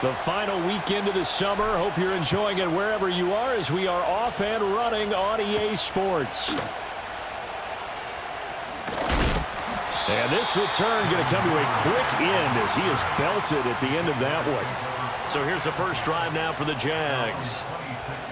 The final weekend of the summer. Hope you're enjoying it wherever you are as we are off and running on EA Sports. And this return going to come to a quick end as he is belted at the end of that one. So here's the first drive now for the Jags.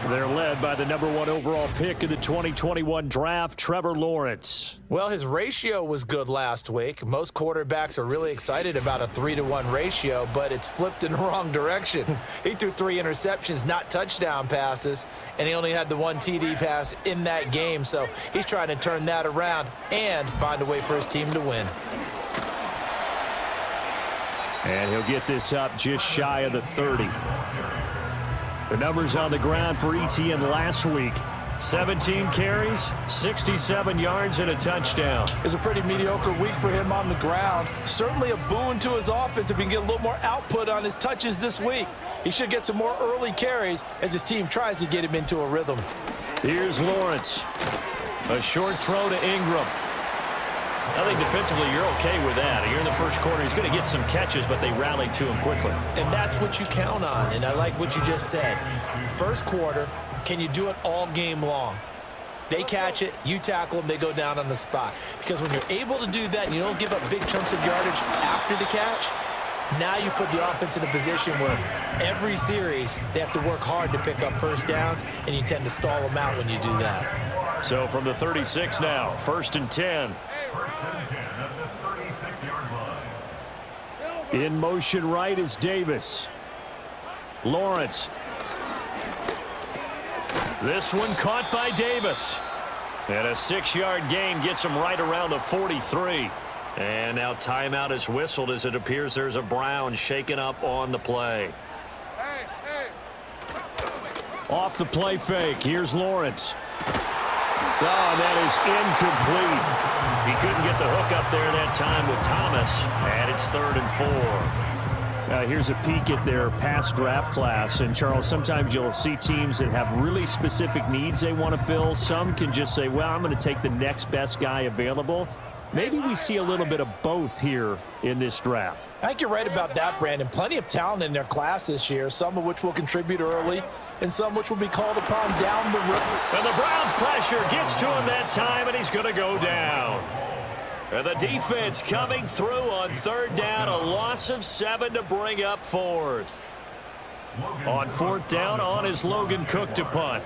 They're led by the #1 overall pick in the 2021 draft, Trevor Lawrence. Well, his ratio was good last week. Most quarterbacks are really excited about a 3-to-1 ratio, but it's flipped in the wrong direction. He threw 3 interceptions, not touchdown passes, and he only had the 1 TD pass in that game. So he's trying to turn that around and find a way for his team to win. And he'll get this up just shy of the 30. The numbers on the ground for Etienne last week. 17 carries, 67 yards, and a touchdown. It's a pretty mediocre week for him on the ground. Certainly a boon to his offense if he can get a little more output on his touches this week. He should get some more early carries as his team tries to get him into a rhythm. Here's Lawrence. A short throw to Ingram. I think defensively you're okay with that. Here in the first quarter, he's going to get some catches, but they rallied to him quickly. And that's what you count on, and I like what you just said. First quarter, can you do it all game long? They catch it, you tackle them, they go down on the spot. Because when you're able to do that and you don't give up big chunks of yardage after the catch, now you put the offense in a position where every series they have to work hard to pick up first downs, and you tend to stall them out when you do that. So from the 36 now, 1st and 10. In motion right is Davis. Lawrence. This one caught by Davis. And a 6-yard gain gets him right around the 43. And now timeout is whistled as it appears there's a Brown shaken up on the play. Off the play fake. Here's Lawrence. Oh, that is incomplete. He couldn't get the hook up there that time with Thomas. And it's 3rd and 4. Here's a peek at their past draft class. And, Charles, sometimes you'll see teams that have really specific needs they want to fill. Some can just say, well, I'm going to take the next best guy available. Maybe we see a little bit of both here in this draft. I think you're right about that, Brandon. Plenty of talent in their class this year, some of which will contribute early and some which will be called upon down the road. And the Browns' pressure gets to him that time, and he's going to go down. And the defense coming through on 3rd down, a loss of 7 to bring up 4th. On 4th down, on is Logan Cook to punt.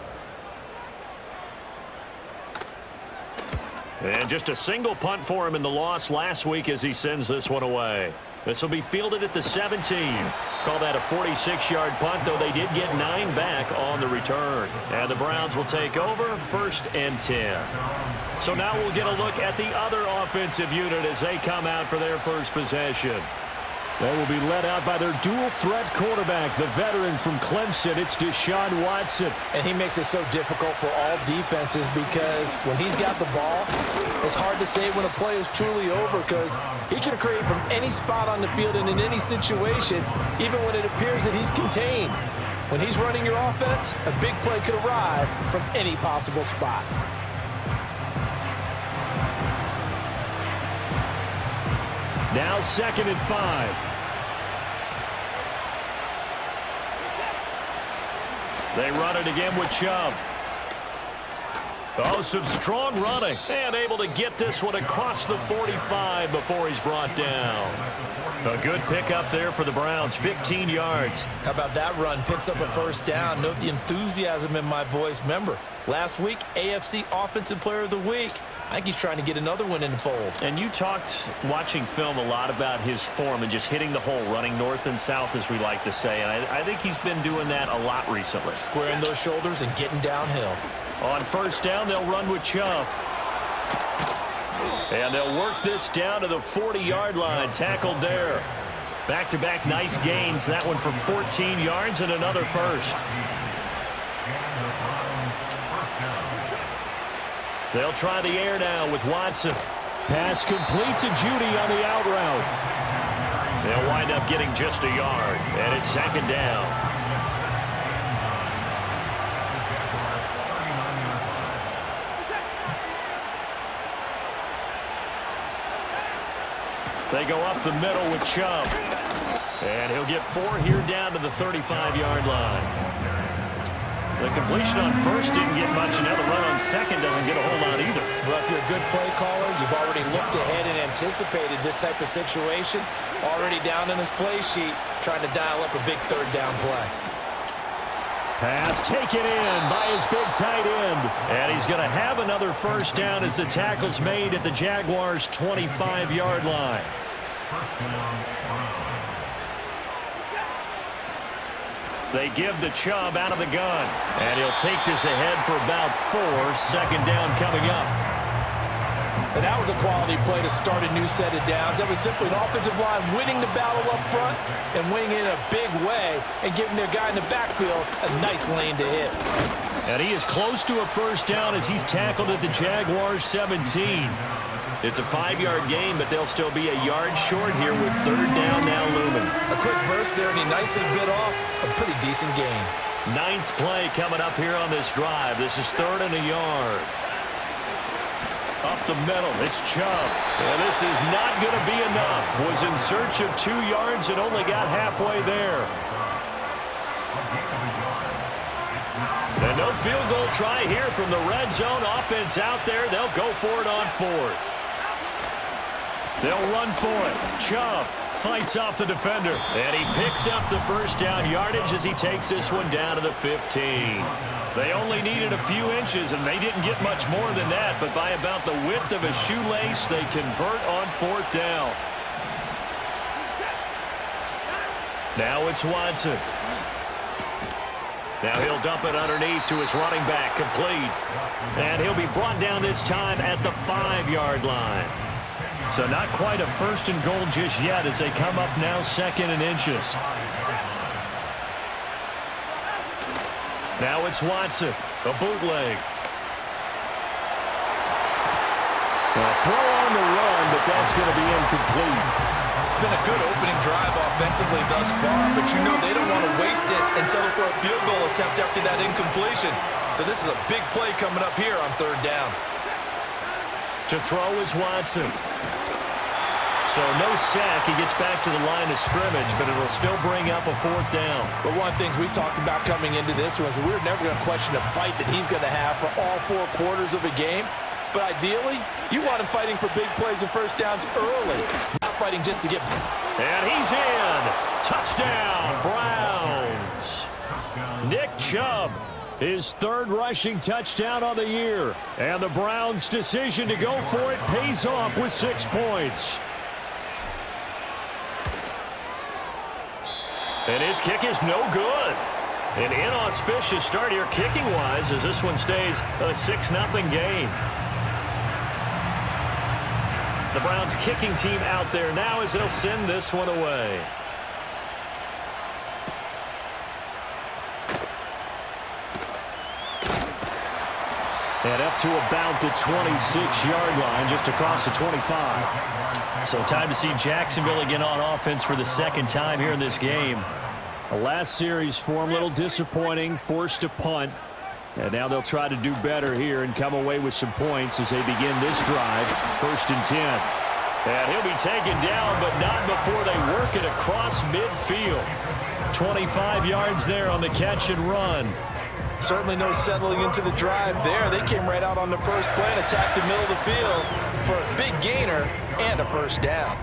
And just a single punt for him in the loss last week as he sends this one away. This will be fielded at the 17. Call that a 46-yard punt, though they did get 9 back on the return. And the Browns will take over 1st and 10. So now we'll get a look at the other offensive unit as they come out for their first possession. They will be led out by their dual-threat quarterback, the veteran from Clemson. It's Deshaun Watson. And he makes it so difficult for all defenses because when he's got the ball, it's hard to say when a play is truly over because he can create from any spot on the field and in any situation, even when it appears that he's contained. When he's running your offense, a big play could arrive from any possible spot. Now 2nd and 5. They run it again with Chubb. Oh, some strong running. And able to get this one across the 45 before he's brought down. A good pickup there for the Browns, 15 yards. How about that run? Picks up a 1st down. Note the enthusiasm in my voice. Remember, last week, AFC Offensive Player of the Week. I think he's trying to get another one in the fold. And you talked, watching film, a lot about his form and just hitting the hole, running north and south, as we like to say. And I think he's been doing that a lot recently. Squaring those shoulders and getting downhill. On 1st down, they'll run with Chubb. And they'll work this down to the 40-yard line, tackled there. Back-to-back nice gains. That one for 14 yards and another 1st. They'll try the air now with Watson. Pass complete to Judy on the out route. They'll wind up getting just a yard, and it's 2nd down. They go up the middle with Chubb. And he'll get 4 here down to the 35-yard line. The completion on first didn't get much, and now the run on second doesn't get a whole lot either. Well, if you're a good play caller, you've already looked ahead and anticipated this type of situation. Already down in his play sheet, trying to dial up a big third down play. Pass taken in by his big tight end. And he's going to have another first down as the tackle's made at the Jaguars' 25-yard line. They give the Chubb out of the gun. And he'll take this ahead for about 4. Second down coming up. And that was a quality play to start a new set of downs. That was simply an offensive line winning the battle up front and winning it in a big way and giving their guy in the backfield a nice lane to hit. And he is close to a first down as he's tackled at the Jaguars' 17. It's a 5-yard gain, but they'll still be a yard short here with third down now looming. A quick burst there, and he nicely bit off a pretty decent gain. 9th play coming up here on this drive. This is 3rd and a yard. Up the middle, it's Chubb. And this is not going to be enough. Was in search of 2 yards and only got halfway there. And no field goal try here from the red zone. Offense out there. They'll go for it on 4th. They'll run for it. Chubb fights off the defender. And he picks up the first down yardage as he takes this one down to the 15. They only needed a few inches, and they didn't get much more than that. But by about the width of a shoelace, they convert on 4th down. Now it's Watson. Now he'll dump it underneath to his running back, complete. And he'll be brought down this time at the 5-yard line. So not quite a first and goal just yet as they come up now 2nd and inches. Now it's Watson, a bootleg. A throw on the run, but that's going to be incomplete. It's been a good opening drive offensively thus far, but you know they don't want to waste it and settle for a field goal attempt after that incompletion. So this is a big play coming up here on 3rd down. To throw is Watson. So no sack. He gets back to the line of scrimmage, but it'll still bring up a 4th down. But one of the things we talked about coming into this one is we're never going to question the fight that he's going to have for all 4 quarters of a game. But ideally, you want him fighting for big plays and first downs early, not fighting just to get... And he's in. Touchdown, Browns. Nick Chubb, his 3rd rushing touchdown on the year. And the Browns' decision to go for it pays off with 6 points. And his kick is no good. An inauspicious start here kicking-wise as this one stays a 6-0 game. The Browns kicking team out there now as they'll send this one away. And up to about the 26-yard line, just across the 25. So time to see Jacksonville again on offense for the 2nd time here in this game. The last series for them, a little disappointing, forced a punt. And now they'll try to do better here and come away with some points as they begin this drive, 1st and 10. And he'll be taken down, but not before they work it across midfield. 25 yards there on the catch and run. Certainly no settling into the drive there. They came right out on the first play and attacked the middle of the field for a big gainer and a first down.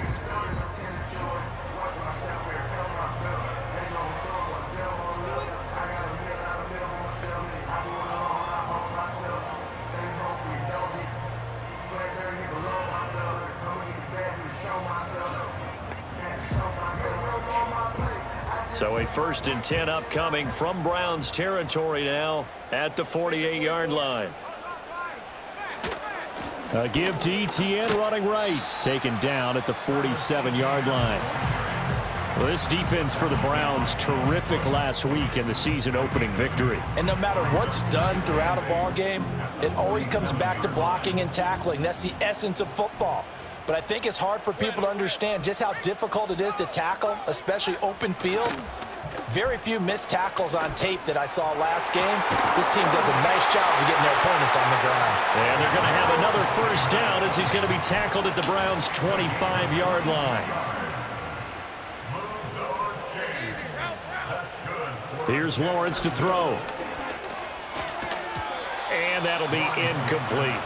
So a 1st and 10 upcoming from Browns territory now at the 48-yard line. A give to Etienne running right. Taken down at the 47-yard line. Well, this defense for the Browns, terrific last week in the season-opening victory. And no matter what's done throughout a ball game, it always comes back to blocking and tackling. That's the essence of football. But I think it's hard for people to understand just how difficult it is to tackle, especially open field. Very few missed tackles on tape that I saw last game. This team does a nice job of getting their opponents on the ground. And they're going to have another first down as he's going to be tackled at the Browns' 25-yard line. Here's Lawrence to throw. And that'll be incomplete.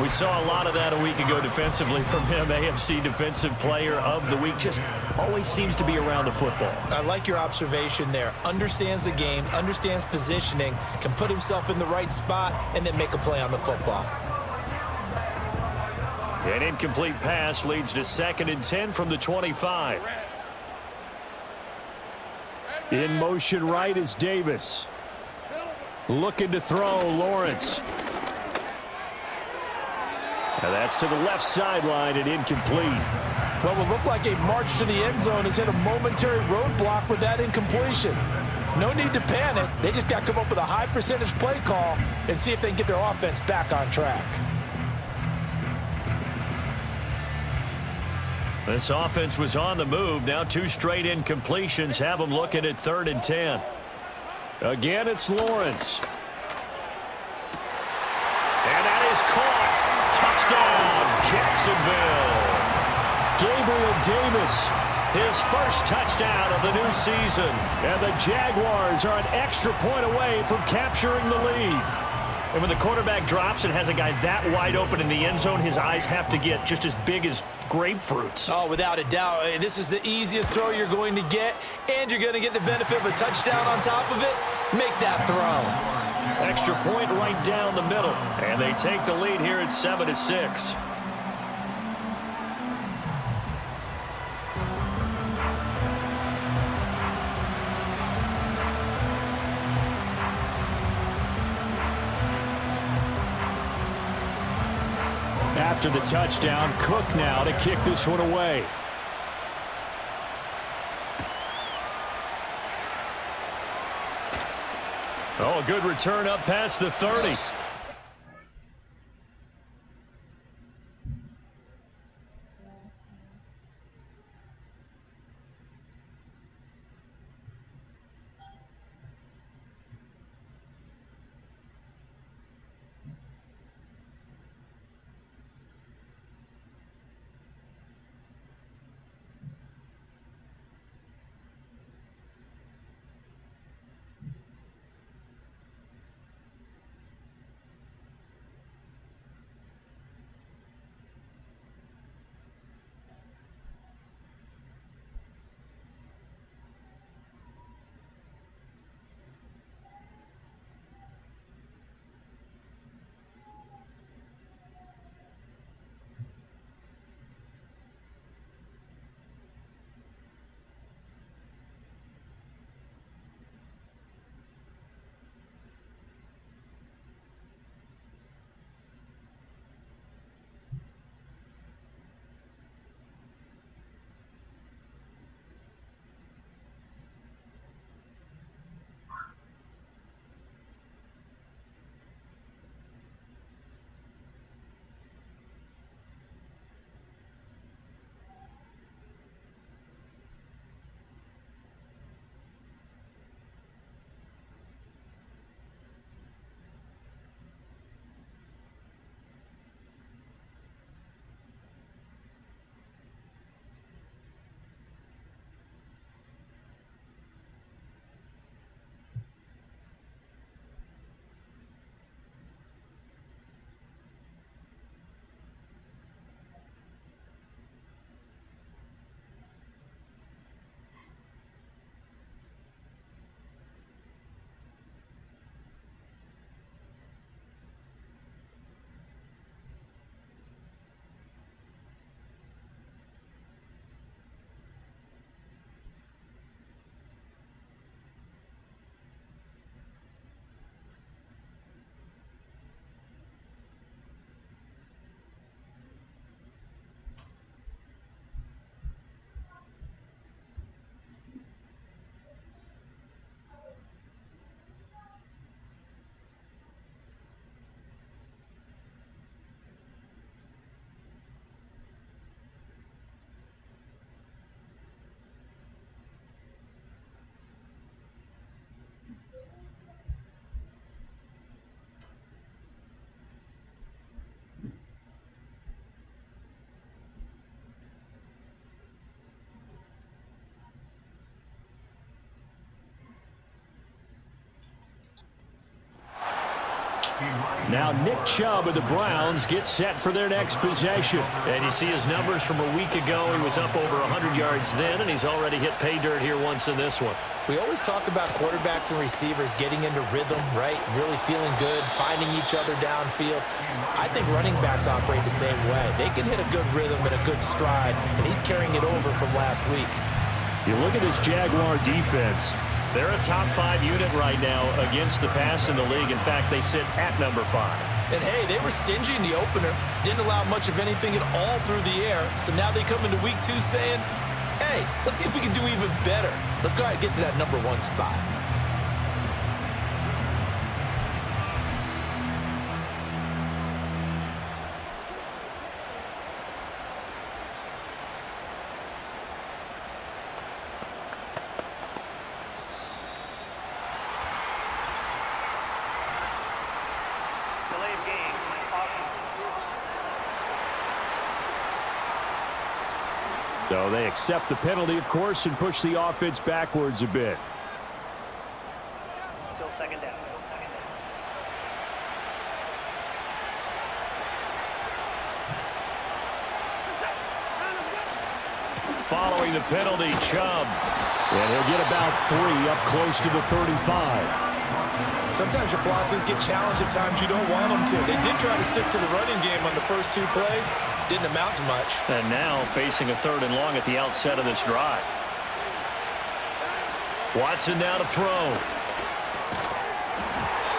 We saw a lot of that a week ago defensively from him. AFC Defensive Player of the Week. Just always seems to be around the football. I like your observation there. Understands the game, understands positioning, can put himself in the right spot, and then make a play on the football. An incomplete pass leads to 2nd and 10 from the 25. In motion right is Davis. Looking to throw, Lawrence. Now that's to the left sideline and incomplete. What would look like a march to the end zone has hit a momentary roadblock with that incompletion. No need to panic. They just got to come up with a high percentage play call and see if they can get their offense back on track. This offense was on the move. Now 2 straight incompletions have them looking at 3rd and 10. Again, it's Lawrence. And that is caught. Touchdown, Jacksonville. Gabriel Davis, his first touchdown of the new season. And the Jaguars are an extra point away from capturing the lead. And when the quarterback drops and has a guy that wide open in the end zone, his eyes have to get just as big as grapefruits. Oh, without a doubt. This is the easiest throw you're going to get, and you're going to get the benefit of a touchdown on top of it. Make that throw. Extra point right down the middle. And they take the lead here at 7-6. After the touchdown, Cook now to kick this one away. Oh, a good return up past the 30. Now Nick Chubb of the Browns gets set for their next possession. And you see his numbers from a week ago. He was up over 100 yards then, and he's already hit pay dirt here once in this one. We always talk about quarterbacks and receivers getting into rhythm, right? Really feeling good, finding each other downfield. I think running backs operate the same way. They can hit a good rhythm and a good stride, and he's carrying it over from last week. You look at this Jaguar defense. They're a top 5 unit right now against the pass in the league. In fact, they sit at number 5. And, hey, they were stingy in the opener. Didn't allow much of anything at all through the air. So now they come into week 2 saying, hey, let's see if we can do even better. Let's go ahead and get to that number 1 spot. So they accept the penalty, of course, and push the offense backwards a bit. Still second down. Following the penalty, Chubb. And he'll get about 3 up close to the 35. Sometimes your philosophies get challenged at times you don't want them to. They did try to stick to the running game on the first 2 plays. Didn't amount to much. And now facing a 3rd and long at the outset of this drive. Watson now to throw.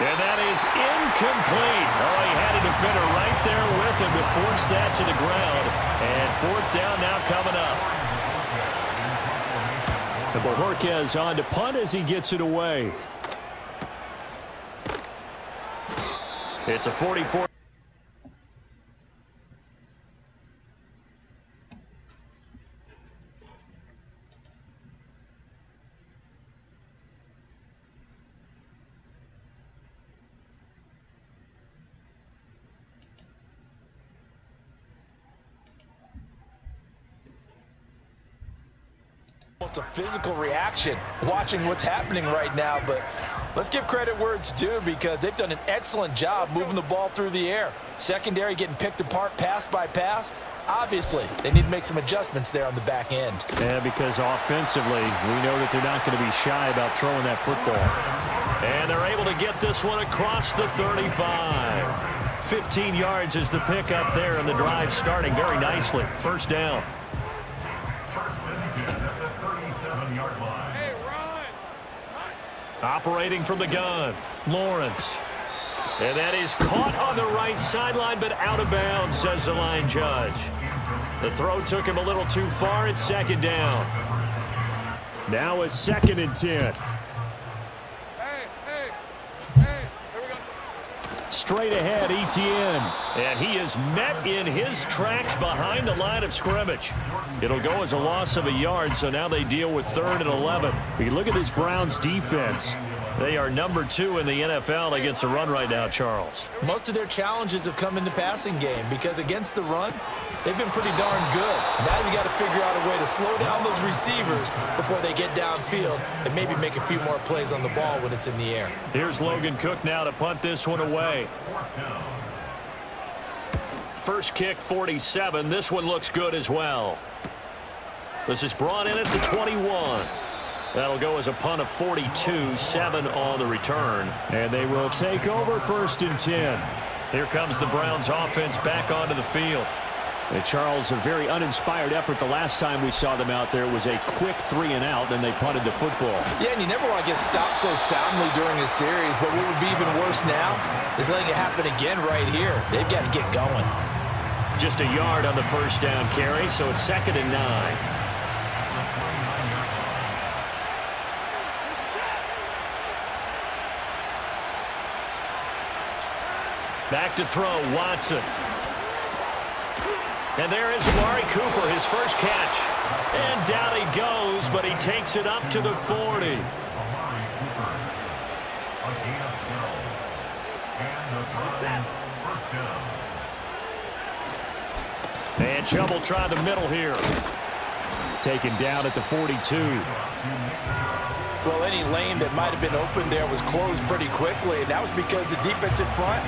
And that is incomplete. Oh, he had a defender right there with him to force that to the ground. And 4th down now coming up. And Bojorquez on to punt as he gets it away. It's a 44. Almost a physical reaction watching what's happening right now, but let's give credit where it's due because they've done an excellent job moving the ball through the air. Secondary getting picked apart pass by pass. Obviously, they need to make some adjustments there on the back end. Yeah, because offensively, we know that they're not going to be shy about throwing that football. And they're able to get this one across the 35. 15 yards is the pickup there, and the drive starting very nicely. 1st down. Operating from the gun, Lawrence. And that is caught on the right sideline, but out of bounds, says the line judge. The throw took him a little too far. It's 2nd down. Now a 2nd and 10. Straight ahead, Etienne. And he is met in his tracks behind the line of scrimmage. It'll go as a loss of a yard, so now they deal with 3rd and 11. You look at this Browns defense. They are number 2 in the NFL against the run right now, Charles. Most of their challenges have come in the passing game because against the run, they've been pretty darn good. Now you got to figure out a way to slow down those receivers before they get downfield and maybe make a few more plays on the ball when it's in the air. Here's Logan Cook now to punt this one away. First kick, 47. This one looks good as well. This is brought in at the 21. That'll go as a punt of 42, 7 on the return. And they will take over 1st and 10. Here comes the Browns offense back onto the field. And Charles, a very uninspired effort the last time we saw them out there. It was a quick 3 and out, then they punted the football. Yeah, and you never want to get stopped so soundly during a series, but what would be even worse now is letting it happen again right here. They've got to get going. Just a yard on the 1st down carry, so it's 2nd and 9. Back to throw, Watson. And there is Amari Cooper, his first catch. And down he goes, but he takes it up to the 40. And Chubb will try the middle here. Taken down at the 42. Well, any lane that might have been open there was closed pretty quickly, and that was because the defensive front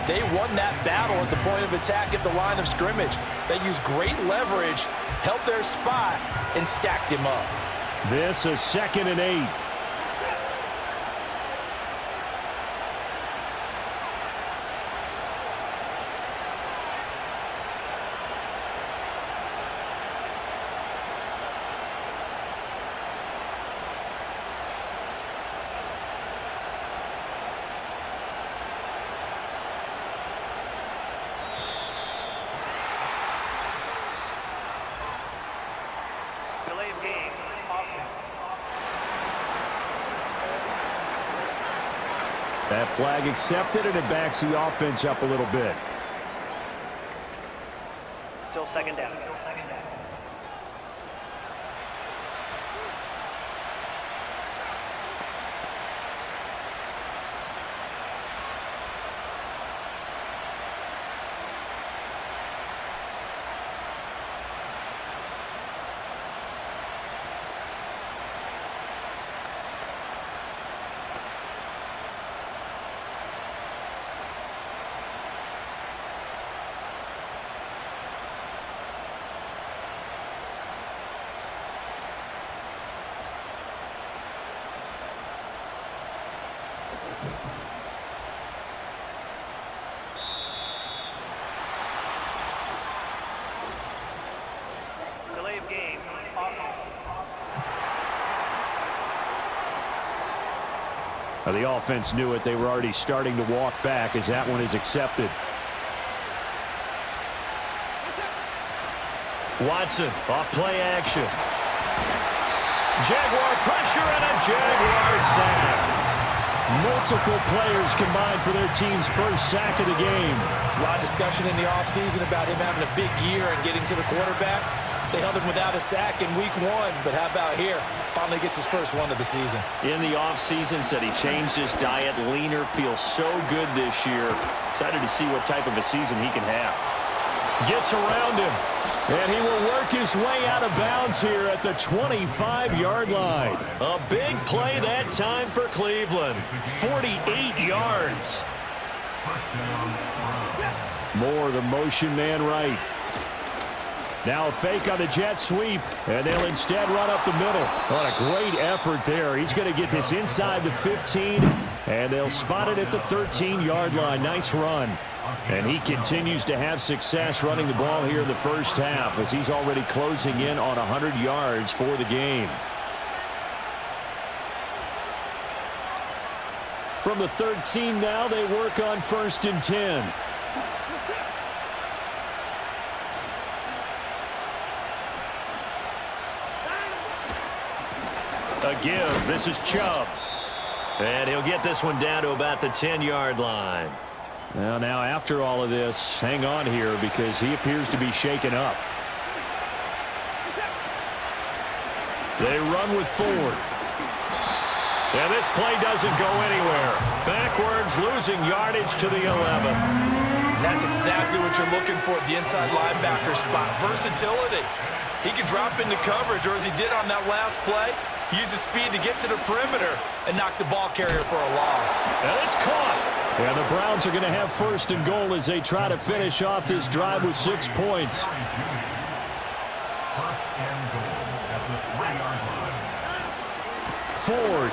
They won that battle at the point of attack at the line of scrimmage. They used great leverage, held their spot, and stacked him up. This is 2nd and 8. That flag accepted, and it backs the offense up a little bit. Still 2nd down. Delay of game. Now, the offense knew it. They were already starting to walk back as that one is accepted. Watson off play action. Jaguar pressure and a Jaguar sack. Multiple players combined for their team's first sack of the game. There's a lot of discussion in the offseason about him having a big year and getting to the quarterback. They held him without a sack in week 1, but how about here? Finally gets his first one of the season. In the offseason, said he changed his diet, leaner, feels so good this year. Excited to see what type of a season he can have. Gets around him, and he will work his way out of bounds here at the 25-yard line. A big play that time for Cleveland. 48 yards. Moore, the motion man right. Now a fake on the jet sweep, and they'll instead run up the middle. What a great effort there. He's going to get this inside the 15, and they'll spot it at the 13-yard line. Nice run. And he continues to have success running the ball here in the first half as he's already closing in on 100 yards for the game. From the 13 now, they work on 1st and 10. A give. This is Chubb. And he'll get this one down to about the 10-yard line. Now, after all of this, hang on here because he appears to be shaken up. They run with Ford. And this play doesn't go anywhere. Backwards, losing yardage to the 11. And that's exactly what you're looking for at the inside linebacker spot. Versatility. He can drop into coverage, or as he did on that last play, use his speed to get to the perimeter and knock the ball carrier for a loss. And it's caught. And the Browns are going to have 1st and goal as they try to finish off this drive with 6 points. Ford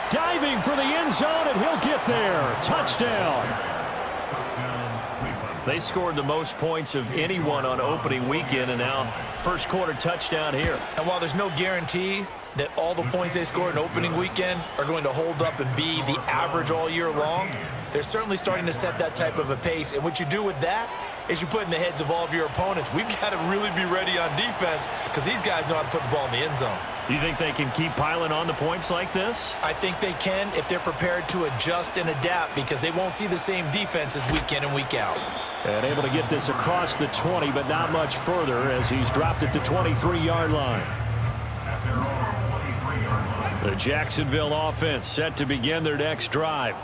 diving for the end zone, and he'll get there. Touchdown. They scored the most points of anyone on opening weekend, and now first quarter touchdown here. And while there's no guarantee that all the points they score in opening weekend are going to hold up and be the average all year long, they're certainly starting to set that type of a pace. And what you do with that is you put in the heads of all of your opponents, we've got to really be ready on defense because these guys know how to put the ball in the end zone. You think they can keep piling on the points like this? I think they can if they're prepared to adjust and adapt because they won't see the same defenses week in and week out. And able to get this across the 20, but not much further as he's dropped at the 23-yard line. The Jacksonville offense set to begin their next drive.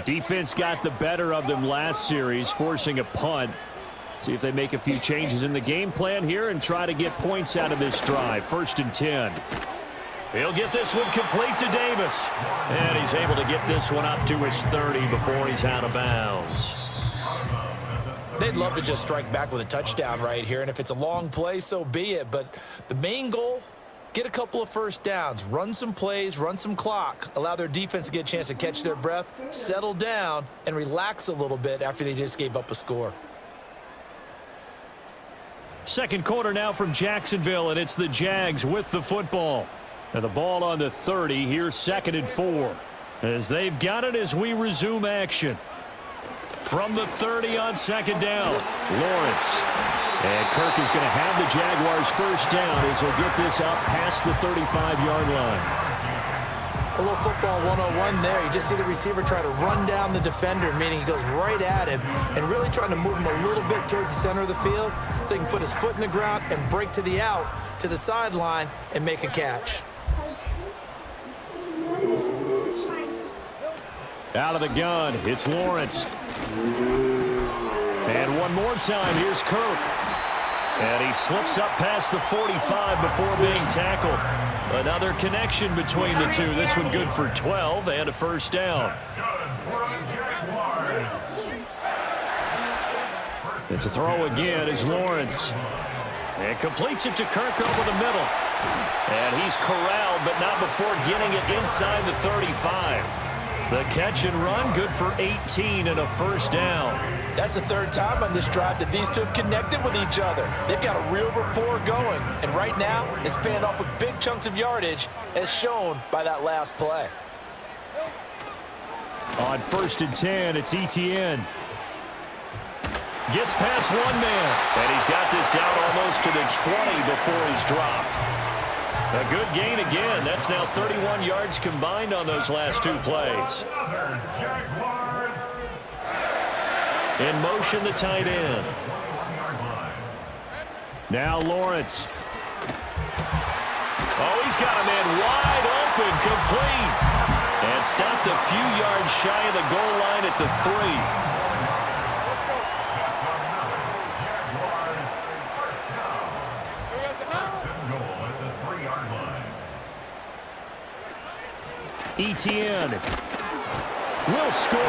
Defense got the better of them last series, forcing a punt. See if they make a few changes in the game plan here and try to get points out of this drive. 1st and 10. He'll get this one complete to Davis. And he's able to get this one up to his 30 before he's out of bounds. They'd love to just strike back with a touchdown right here, and if it's a long play, so be it. But the main goal, get a couple of first downs, run some plays, run some clock, allow their defense to get a chance to catch their breath, settle down, and relax a little bit after they just gave up a score. Second quarter now from Jacksonville, and it's the Jags with the football. And the ball on the 30, here's 2nd and 4. As they've got it as we resume action. From the 30 on 2nd down, Lawrence. And Kirk is going to have the Jaguars first down as he'll get this out past the 35-yard line. A little football 101 there. You just see the receiver try to run down the defender, meaning he goes right at him and really trying to move him a little bit towards the center of the field so he can put his foot in the ground and break to the out, to the sideline, and make a catch. Out of the gun, it's Lawrence. And one more time, here's Kirk. And he slips up past the 45 before being tackled. Another connection between the two. This one good for 12 and a first down. And to throw again is Lawrence. And completes it to Kirk over the middle. And he's corralled, but not before getting it inside the 35. The catch and run, good for 18 and a first down. That's the third time on this drive that these two have connected with each other. They've got a real rapport going, and right now it's paying off with big chunks of yardage as shown by that last play. On 1st and 10, it's Etienne. Gets past one man, and he's got this down almost to the 20 before he's dropped. A good gain again. That's now 31 yards combined on those last two plays. In motion, the tight end. Now Lawrence. Oh, he's got a man wide open, complete. And stopped a few yards shy of the goal line at the 3. Etienne will score.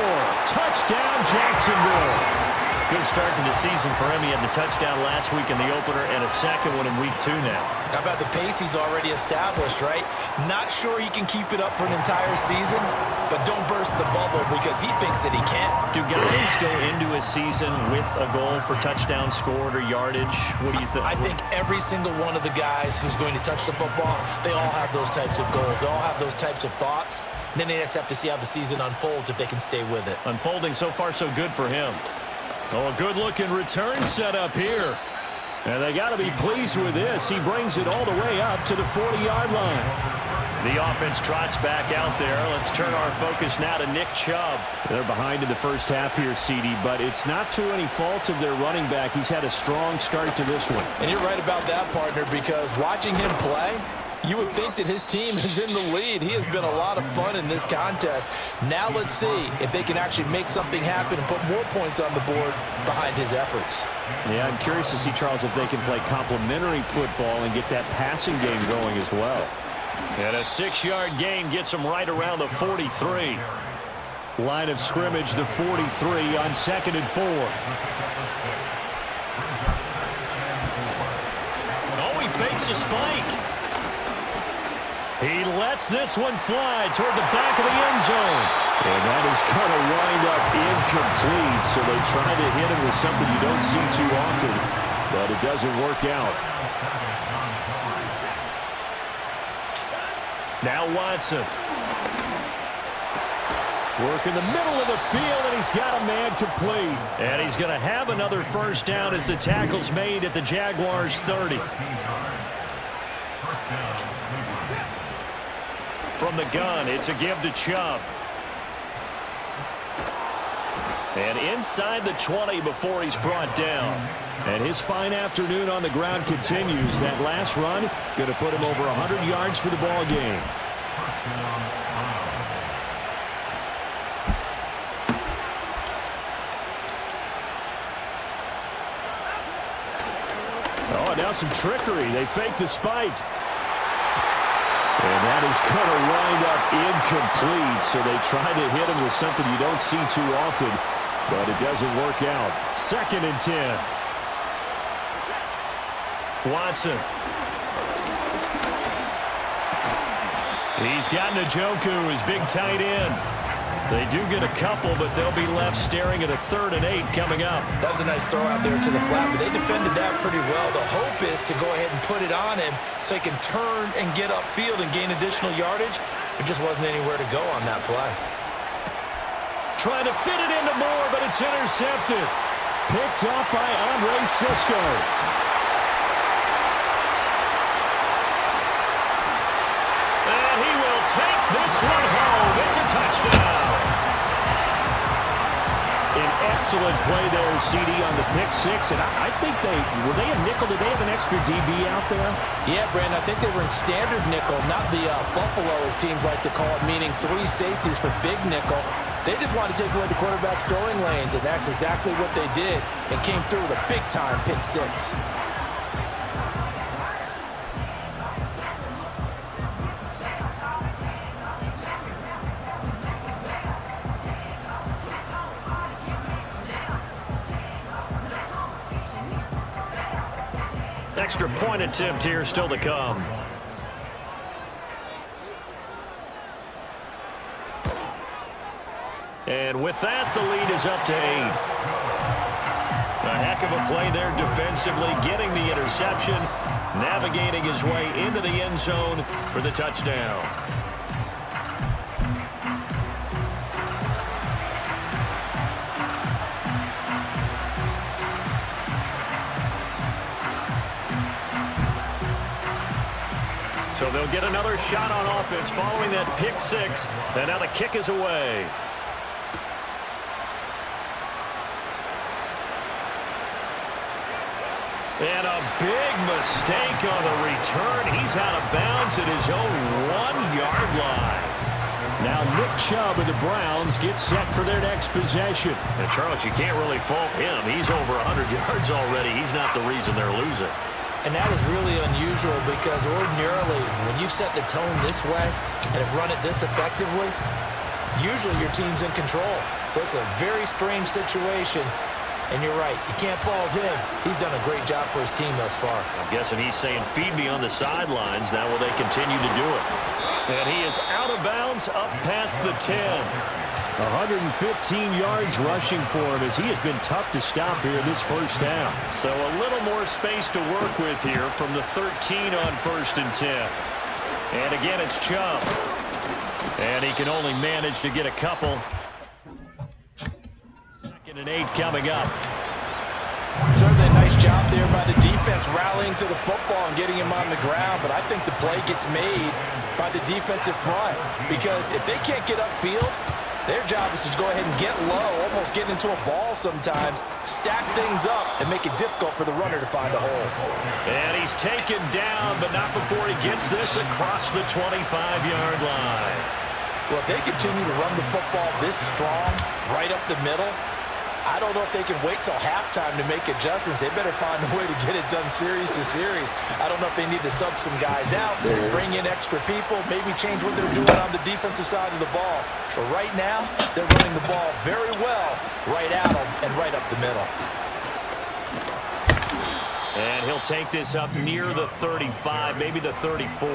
Touchdown, Jacksonville. Good start to the season for him. He had the touchdown last week in the opener and a second one in week 2 now. How about the pace he's already established, right? Not sure he can keep it up for an entire season, but don't burst the bubble because he thinks that he can. Do guys go into a season with a goal for touchdown scored or yardage? What do you think? I think every single one of the guys who's going to touch the football, they all have those types of goals. They all have those types of thoughts. Then they just have to see how the season unfolds if they can stay with it. Unfolding so far so good for him. Oh, a good-looking return set up here. And they got to be pleased with this. He brings it all the way up to the 40-yard line. The offense trots back out there. Let's turn our focus now to Nick Chubb. They're behind in the first half here, CD, but it's not through any fault of their running back. He's had a strong start to this one. And you're right about that, partner, because watching him play, you would think that his team is in the lead. He has been a lot of fun in this contest. Now let's see if they can actually make something happen and put more points on the board behind his efforts. Yeah, I'm curious to see, Charles, if they can play complementary football and get that passing game going as well. And a 6-yard gain gets them right around the 43. Line of scrimmage, the 43 on 2nd and 4. Oh, he fakes a spike. He lets this one fly toward the back of the end zone. And that is going to wind up incomplete. So they try to hit him with something you don't see too often, but it doesn't work out. Now Watson. Work in the middle of the field, and he's got a man complete. And he's going to have another first down as the tackle's made at the Jaguars' 30. From the gun, it's a give to Chubb. And inside the 20 before he's brought down. And his fine afternoon on the ground continues. That last run going to put him over 100 yards for the ball game. Oh, now some trickery. They fake the spike. And that is going to wind up incomplete. So they try to hit him with something you don't see too often. But it doesn't work out. 2nd and 10. Watson. He's got Njoku, his big tight end. They do get a couple, but they'll be left staring at a 3rd and 8 coming up. That was a nice throw out there to the flat, but they defended that pretty well. The hope is to go ahead and put it on him so he can turn and get upfield and gain additional yardage. There just wasn't anywhere to go on that play. Trying to fit it into Moore, but it's intercepted. Picked up by Andre Sisco. And he will take this one home. It's a touchdown. An excellent play there, CD, on the pick 6. And I think were they a nickel? Did they have an extra DB out there? Yeah, Brandon, I think they were in standard nickel, not the Buffalo, as teams like to call it, meaning 3 safeties for big nickel. They just wanted to take away the quarterback's throwing lanes, and that's exactly what they did and came through with a big-time pick 6. Extra point attempt here still to come. And with that, the lead is up to 8. A heck of a play there defensively, getting the interception, navigating his way into the end zone for the touchdown. So they'll get another shot on offense following that pick 6, and now the kick is away. And a big mistake on the return. He's out of bounds at his own 1-yard line. Now Nick Chubb of the Browns gets set for their next possession. And Charles, you can't really fault him. He's over 100 yards already. He's not the reason they're losing. And that is really unusual because ordinarily when you set the tone this way and have run it this effectively, usually your team's in control. So it's a very strange situation. And you're right, you can't fault him. He's done a great job for his team thus far. I'm guessing he's saying, feed me on the sidelines. Now will they continue to do it? And he is out of bounds up past the 10. 115 yards rushing for him as he has been tough to stop here this first half. So a little more space to work with here from the 13 on 1st and 10. And again, it's Chubb. And he can only manage to get a couple. 2nd and 8 coming up. Certainly a nice job there by the defense rallying to the football and getting him on the ground, but I think the play gets made by the defensive front because if they can't get upfield, their job is to go ahead and get low, almost get into a ball sometimes, stack things up, and make it difficult for the runner to find a hole. And he's taken down, but not before he gets this across the 25-yard line. Well, if they continue to run the football this strong, right up the middle, I don't know if they can wait till halftime to make adjustments. They better find a way to get it done series to series. I don't know if they need to sub some guys out, bring in extra people, maybe change what they're doing on the defensive side of the ball. But right now, they're running the ball very well right at them and right up the middle. And he'll take this up near the 35, maybe the 34.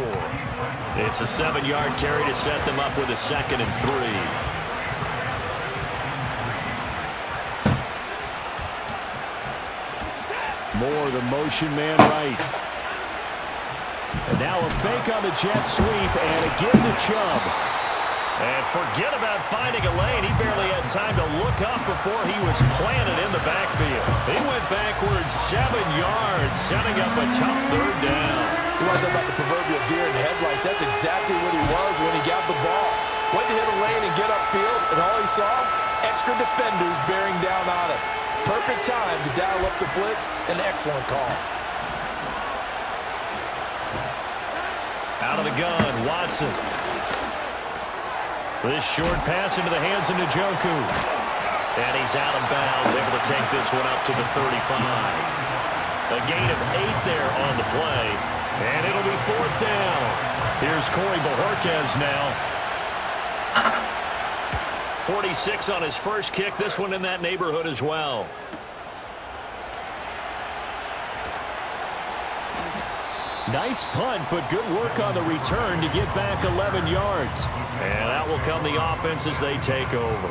It's a 7-yard carry to set them up with a 2nd and 3. Moore, the motion man right. And now a fake on the jet sweep, and again to Chubb. And forget about finding a lane. He barely had time to look up before he was planted in the backfield. He went backwards 7 yards, setting up a tough 3rd down. You want to talk about the proverbial deer in the headlights. That's exactly what he was when he got the ball. Went to hit a lane and get upfield, and all he saw, extra defenders bearing down on him. Perfect time to dial up the blitz. An excellent call. Out of the gun, Watson. This short pass into the hands of Njoku. And he's out of bounds, able to take this one up to the 35. A gain of 8 there on the play. And it'll be 4th down. Here's Corey Bojorquez now. 46 on his first kick. This one in that neighborhood as well. Nice punt, but good work on the return to get back 11 yards. And that will come the offense as they take over.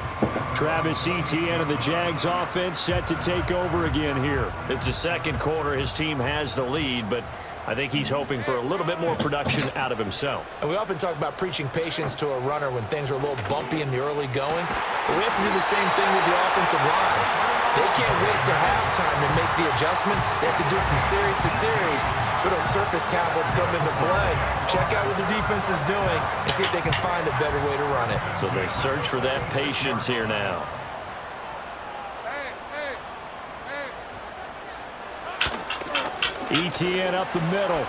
Travis Etienne and the Jags offense set to take over again here. It's the second quarter. His team has the lead, but I think he's hoping for a little bit more production out of himself. And we often talk about preaching patience to a runner when things are a little bumpy in the early going. But we have to do the same thing with the offensive line. They can't wait to halftime to make the adjustments. They have to do it from series to series. So those surface tablets come into play. Check out what the defense is doing and see if they can find a better way to run it. So they search for that patience here now. Etienne up the middle.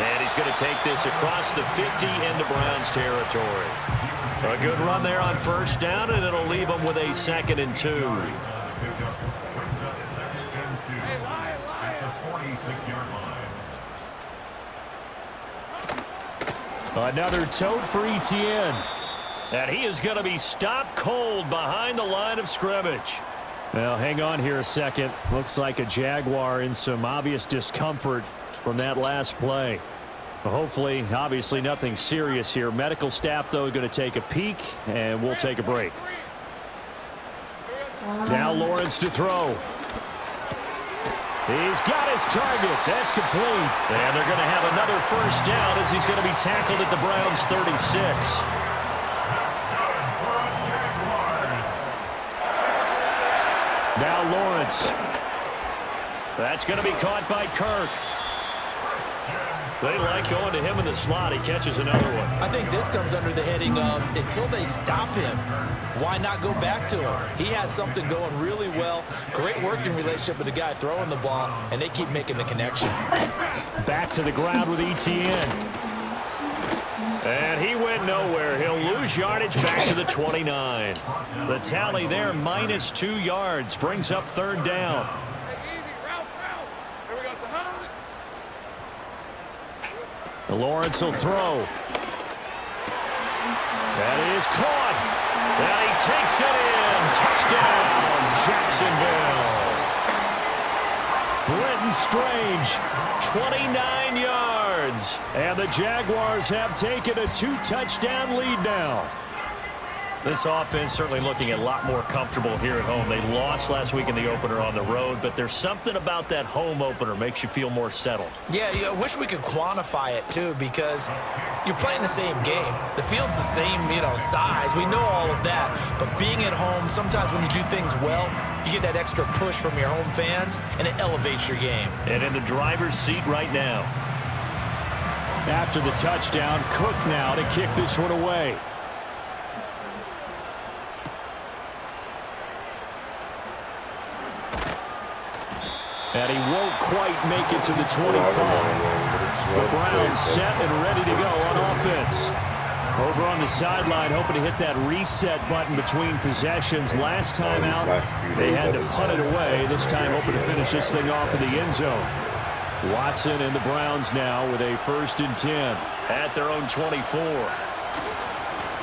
And he's going to take this across the 50 into Browns territory. A good run there on first down, and it'll leave them with a 2nd and 2. Another tote for Etienne. And he is going to be stopped cold behind the line of scrimmage. Well, hang on here a second. Looks like a Jaguar in some obvious discomfort from that last play. Well, hopefully, obviously, nothing serious here. Medical staff, though, going to take a peek, and we'll take a break. Now Lawrence to throw. He's got his target. That's complete. And they're going to have another first down as he's going to be tackled at the Browns' 36. Now Lawrence. That's going to be caught by Kirk. They like going to him in the slot. He catches another one. I think this comes under the heading of until they stop him, why not go back to him? He has something going really well. Great working relationship with the guy throwing the ball, and they keep making the connection. Back to the ground with Etienne. And he went nowhere. He'll lose yardage back to the 29. The tally there, -2 yards, brings up 3rd down. Lawrence will throw. That is caught. And he takes it in. Touchdown, Jacksonville. Britton Strange, 29 yards. And the Jaguars have taken a 2-touchdown lead now. This offense certainly looking a lot more comfortable here at home. They lost last week in the opener on the road, but there's something about that home opener makes you feel more settled. Yeah, I wish we could quantify it, too, because you're playing the same game. The field's the same, size. We know all of that. But being at home, sometimes when you do things well, you get that extra push from your home fans, and it elevates your game. And in the driver's seat right now. After the touchdown, Cook now to kick this one away. And he won't quite make it to the 25. The Browns set and ready to go on offense. Over on the sideline, hoping to hit that reset button between possessions. Last time out, they had to punt it away. This time, hoping to finish this thing off in the end zone. Watson and the Browns now with a 1st and 10. At their own 24.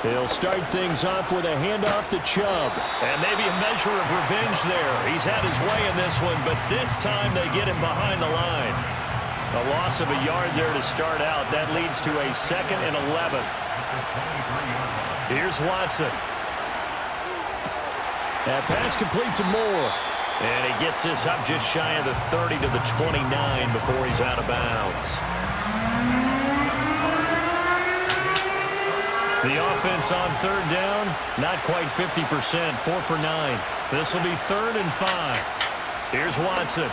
They'll start things off with a handoff to Chubb. And maybe a measure of revenge there. He's had his way in this one, but this time they get him behind the line. A loss of a yard there to start out. That leads to a 2nd and 11. Here's Watson. That pass complete to Moore. And he gets this up just shy of the 30 to the 29 before he's out of bounds. The offense on 3rd down, not quite 50%, 4 for 9. This will be 3rd and 5. Here's Watson.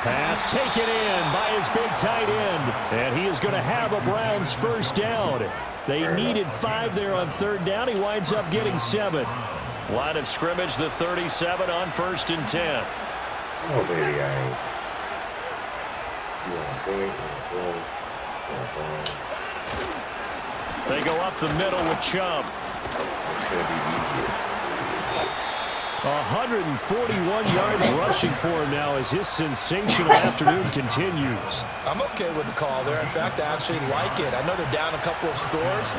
Pass taken in by his big tight end. And he is going to have a Browns 1st down. They needed 5 there on 3rd down. He winds up getting 7. Line of scrimmage, the 37 on 1st and 10. Oh, baby, I ain't. You want to drink? They go up the middle with Chubb. It's going to be easier. 141 yards rushing for him now as his sensational afternoon continues. I'm okay with the call there. In fact, I actually like it. I know they're down a couple of scores,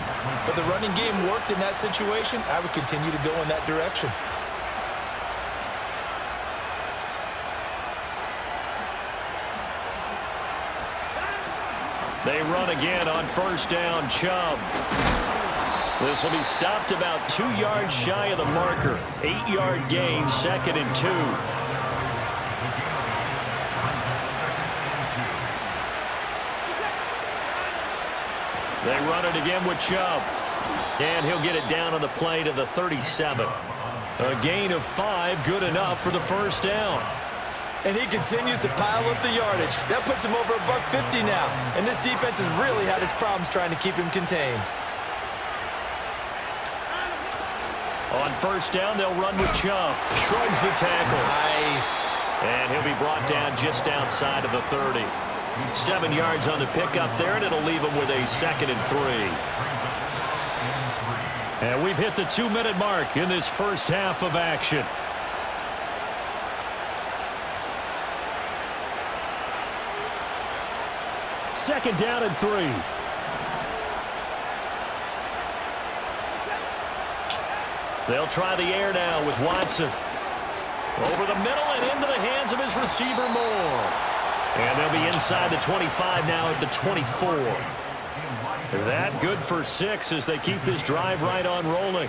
but the running game worked in that situation. I would continue to go in that direction. They run again on first down. Chubb. This will be stopped about 2 yards shy of the marker. 8-yard gain, 2nd and 2. They run it again with Chubb. And he'll get it down on the play to the 37. A gain of 5, good enough for the first down. And he continues to pile up the yardage. That puts him over $150 now. And this defense has really had its problems trying to keep him contained. On first down, they'll run with Chubb. Shrugs the tackle. Nice. And he'll be brought down just outside of the 30. 7 yards on the pickup there, and it'll leave him with a 2nd and 3. And we've hit the 2-minute mark in this first half of action. Second down and 3. They'll try the air now with Watson. Over the middle and into the hands of his receiver Moore. And they'll be inside the 25 now at the 24. That good for 6 as they keep this drive right on rolling.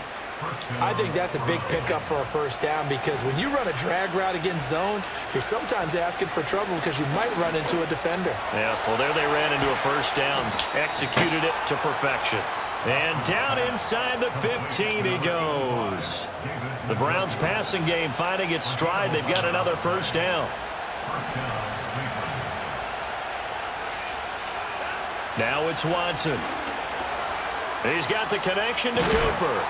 I think that's a big pickup for a first down because when you run a drag route against zone, you're sometimes asking for trouble because you might run into a defender. Yeah, well, there they ran into a first down. Executed it to perfection. And down inside the 15 he goes. The Browns passing game finding its stride. They've got another first down. Now it's Watson. He's got the connection to Cooper.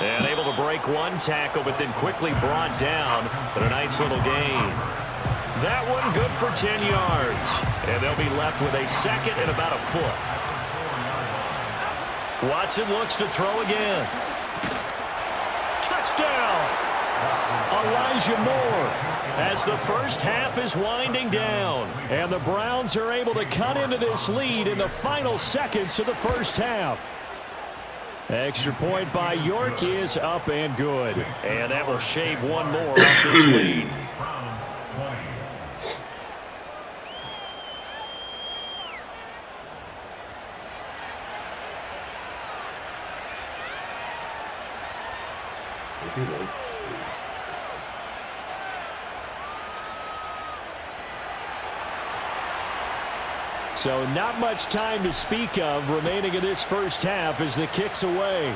And able to break one tackle, but then quickly brought down. But a nice little gain. That one good for 10 yards. And they'll be left with a 2nd and about a foot. Watson looks to throw again. Touchdown! Elijah Moore as the first half is winding down. And the Browns are able to cut into this lead in the final seconds of the first half. Extra point by York is up and good. And that will shave one more off this lead. So not much time to speak of remaining in this first half as the kick's away.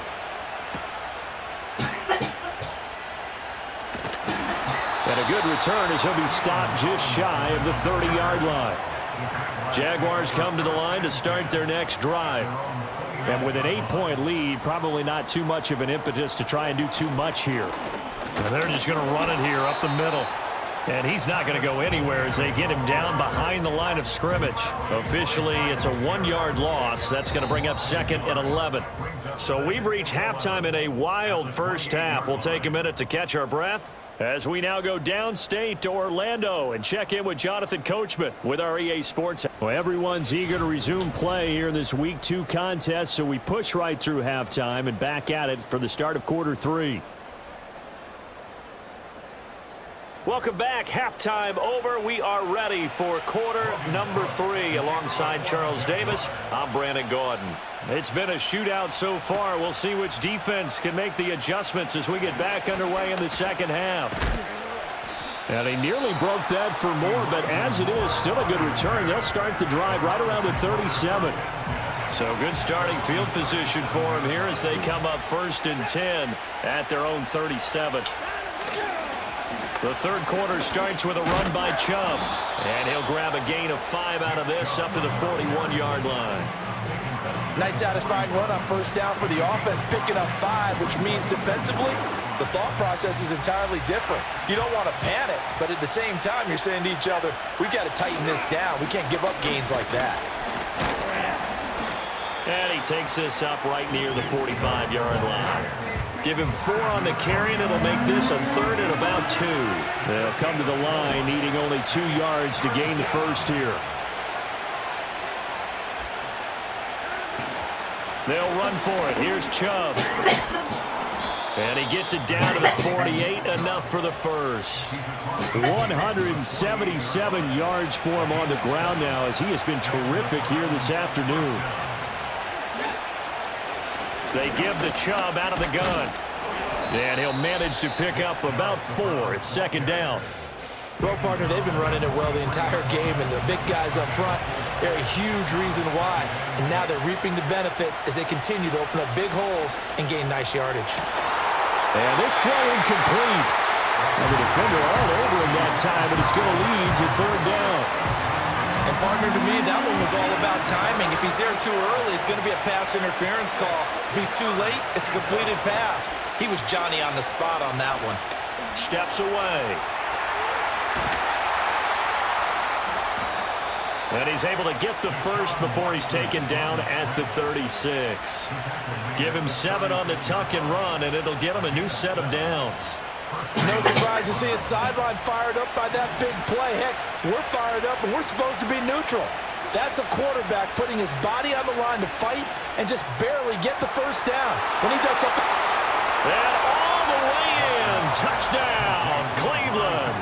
And a good return as he'll be stopped just shy of the 30-yard line. Jaguars come to the line to start their next drive. And with an 8-point lead, probably not too much of an impetus to try and do too much here. And they're just going to run it here up the middle. And he's not going to go anywhere as they get him down behind the line of scrimmage. Officially, it's a 1-yard loss. That's going to bring up 2nd and 11. So we've reached halftime in a wild first half. We'll take a minute to catch our breath as we now go downstate to Orlando and check in with Jonathan Coachman with our EA Sports. Well, everyone's eager to resume play here in this Week 2 contest, so we push right through halftime and back at it for the start of quarter 3. Welcome back. Halftime over. We are ready for quarter number 3. Alongside Charles Davis, I'm Brandon Gaudin. It's been a shootout so far. We'll see which defense can make the adjustments as we get back underway in the second half. And he nearly broke that for more, but as it is, still a good return. They'll start the drive right around the 37. So good starting field position for him here as they come up 1st and 10 at their own 37. The third quarter starts with a run by Chubb. And he'll grab a gain of 5 out of this up to the 41-yard line. Nice satisfying run on first down for the offense, picking up 5, which means defensively, the thought process is entirely different. You don't want to panic, but at the same time, you're saying to each other, we've got to tighten this down. We can't give up gains like that. And he takes this up right near the 45-yard line. Give him 4 on the carry, and it'll make this a 3rd and about 2. They'll come to the line, needing only 2 yards to gain the first here. They'll run for it. Here's Chubb. And he gets it down to the 48, enough for the first. 177 yards for him on the ground now, as he has been terrific here this afternoon. They give the Chubb out of the gun. And he'll manage to pick up about 4. It's 2nd down. Well, partner, they've been running it well the entire game, and the big guys up front, they're a huge reason why. And now they're reaping the benefits as they continue to open up big holes and gain nice yardage. And this throw incomplete. And the defender all over him that time, but it's going to lead to 3rd down. And partner, to me, that one was all about timing. If he's there too early, it's going to be a pass interference call. If he's too late, it's a completed pass. He was Johnny on the spot on that one. Steps away. And he's able to get the first before he's taken down at the 36. Give him 7 on the tuck and run, and it'll get him a new set of downs. No surprise to see his sideline fired up by that big play. Heck, we're fired up, and we're supposed to be neutral. That's a quarterback putting his body on the line to fight and just barely get the first down. When he does something... And all the way in. Touchdown, Cleveland.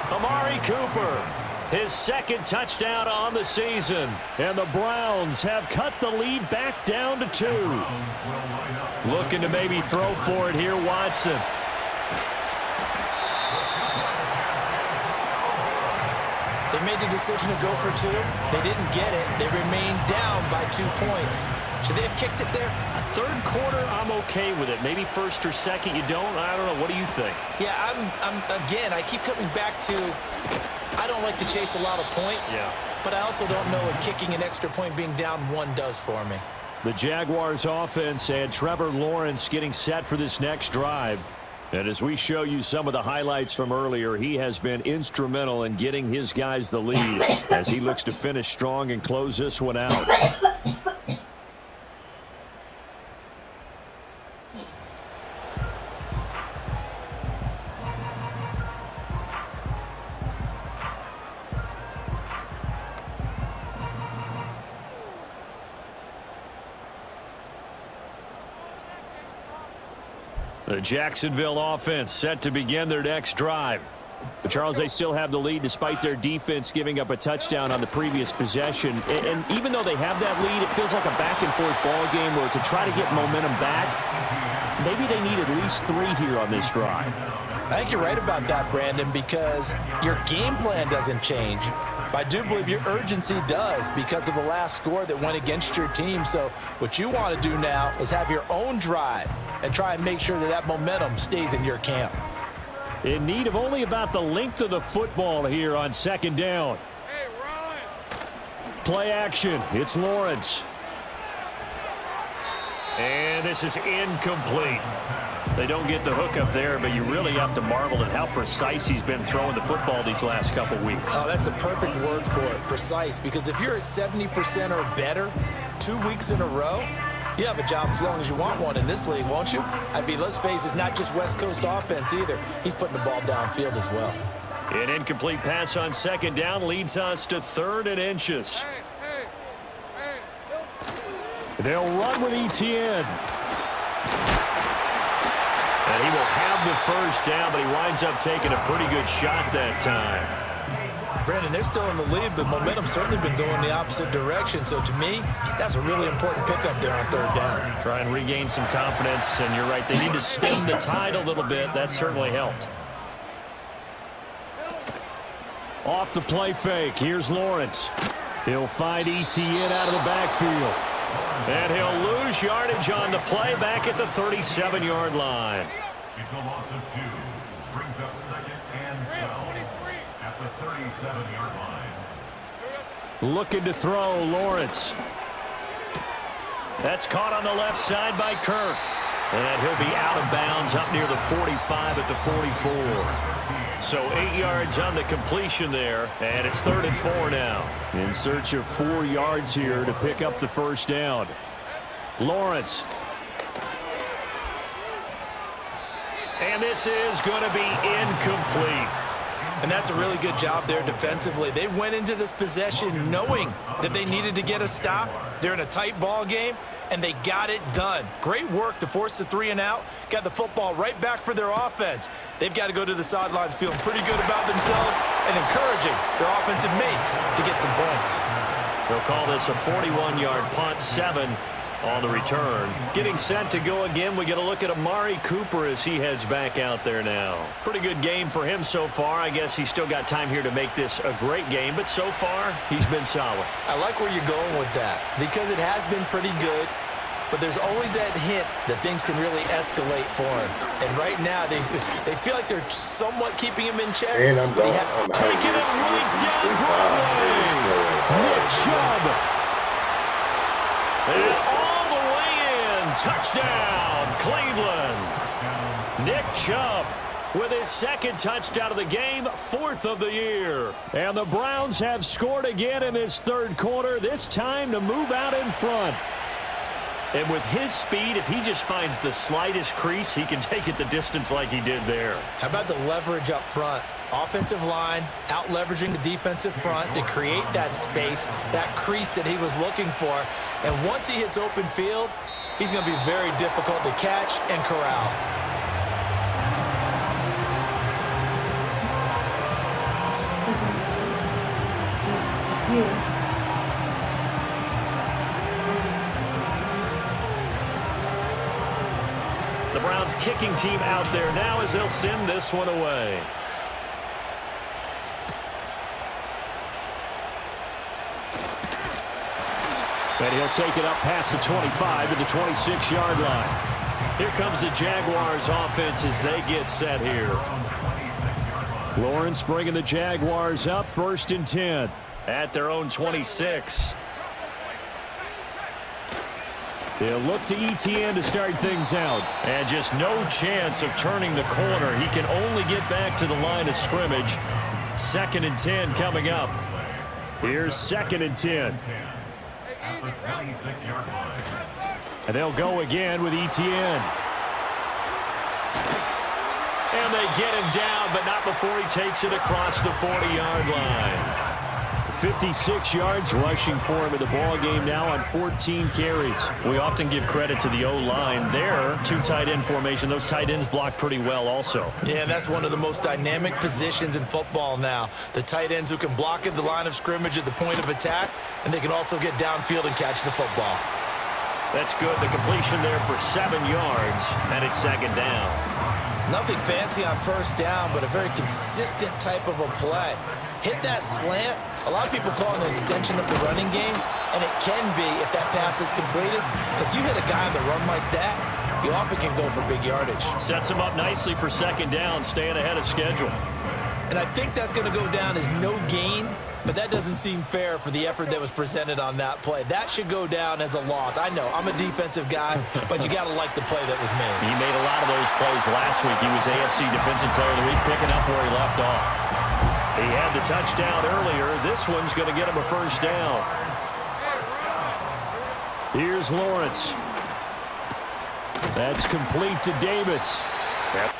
Amari Cooper. His 2nd touchdown on the season. And the Browns have cut the lead back down to 2. Looking to maybe throw for it here, Watson. They made the decision to go for 2. They didn't get it. They remained down by 2 points. Should they have kicked it there? 3rd quarter, I'm okay with it. Maybe 1st or 2nd, you don't. I don't know. What do you think? Yeah, again, I keep coming back to, I don't like to chase a lot of points. Yeah. But I also don't know what kicking an extra point being down 1 does for me. The Jaguars offense and Trevor Lawrence getting set for this next drive. And as we show you some of the highlights from earlier, he has been instrumental in getting his guys the lead as he looks to finish strong and close this one out. The Jacksonville offense set to begin their next drive. But Charles, they still have the lead despite their defense giving up a touchdown on the previous possession. And even though they have that lead, it feels like a back-and-forth ball game where to try to get momentum back, maybe they need at least 3 here on this drive. I think you're right about that, Brandon, because your game plan doesn't change. But I do believe your urgency does because of the last score that went against your team. So what you want to do now is have your own drive and try and make sure that that momentum stays in your camp. In need of only about the length of the football here on 2nd down. Hey, Ron. Play action. It's Lawrence. And this is incomplete. They don't get the hook up there, but you really have to marvel at how precise he's been throwing the football these last couple weeks. Oh, that's the perfect word for it, precise, because if you're at 70% or better 2 weeks in a row, you have a job as long as you want one in this league, won't you? I mean, let's face it, it's not just West Coast offense either. He's putting the ball downfield as well. An incomplete pass on 2nd down leads us to 3rd and inches. Hey. They'll run with Etienne. And he will have the first down, but he winds up taking a pretty good shot that time. Brandon, they're still in the lead, but momentum's certainly been going the opposite direction. So to me, that's a really important pickup there on 3rd down. Try and regain some confidence, and you're right. They need to stem the tide a little bit. That certainly helped. Off the play fake. Here's Lawrence. He'll find Etienne out of the backfield. And he'll lose yardage on the play back at the 37-yard line. It's a loss of 2. Brings up 2nd and 12 at the 37-yard line. Looking to throw, Lawrence. That's caught on the left side by Kirk. And he'll be out of bounds up near the 45 at the 44. So 8 yards on the completion there, and it's 3rd and 4 now. In search of 4 yards here to pick up the first down. Lawrence. And this is going to be incomplete. And that's a really good job there defensively. They went into this possession knowing that they needed to get a stop. They're in a tight ball game, and they got it done. Great work to force the 3 and out. Got the football right back for their offense. They've got to go to the sidelines feeling pretty good about themselves and encouraging their offensive mates to get some points. They'll call this a 41-yard punt, 7 on the return. Getting set to go again, we get a look at Amari Cooper as he heads back out there now. Pretty good game for him so far. I guess he's still got time here to make this a great game, but so far, he's been solid. I like where you're going with that because it has been pretty good, but there's always that hint that things can really escalate for him. And right now, they feel like they're somewhat keeping him in check. And I'm but going. Taking it right down Broadway. Nick Chubb. And all the way in. Touchdown, Cleveland. Nick Chubb with his second touchdown of the game, 4th of the year. And the Browns have scored again in this third quarter, this time to move out in front. And with his speed, if he just finds the slightest crease, he can take it the distance like he did there. How about the leverage up front? Offensive line out-leveraging the defensive front to create that space, that crease that he was looking for. And once he hits open field, he's going to be very difficult to catch and corral. The Browns kicking team out there now as they'll send this one away. And he'll take it up past the 25 to the 26-yard line. Here comes the Jaguars offense as they get set here. Lawrence bringing the Jaguars up, 1st and 10 at their own 26. They'll look to ETN to start things out. And just no chance of turning the corner. He can only get back to the line of scrimmage. 2nd and 10 coming up. Here's 2nd and 10. And they'll go again with ETN. And they get him down, but not before he takes it across the 40-yard line. 56 yards rushing for him in the ball game now on 14 carries. We often give credit to the O-line there. 2 tight end formation. Those tight ends block pretty well also. Yeah, that's one of the most dynamic positions in football now. The tight ends who can block at the line of scrimmage at the point of attack, and they can also get downfield and catch the football. That's good. The completion there for 7 yards, and it's 2nd down. Nothing fancy on 1st down, but a very consistent type of a play. Hit that slant. A lot of people call it an extension of the running game, and it can be if that pass is completed, because you hit a guy on the run like that, you often can go for big yardage. Sets him up nicely for 2nd down, staying ahead of schedule. And I think that's going to go down as no gain, but that doesn't seem fair for the effort that was presented on that play. That should go down as a loss. I know, I'm a defensive guy, but you got to like the play that was made. He made a lot of those plays last week. He was AFC Defensive Player of the Week, picking up where he left off. He had the touchdown earlier. This one's going to get him a 1st down. Here's Lawrence. That's complete to Davis. Yep.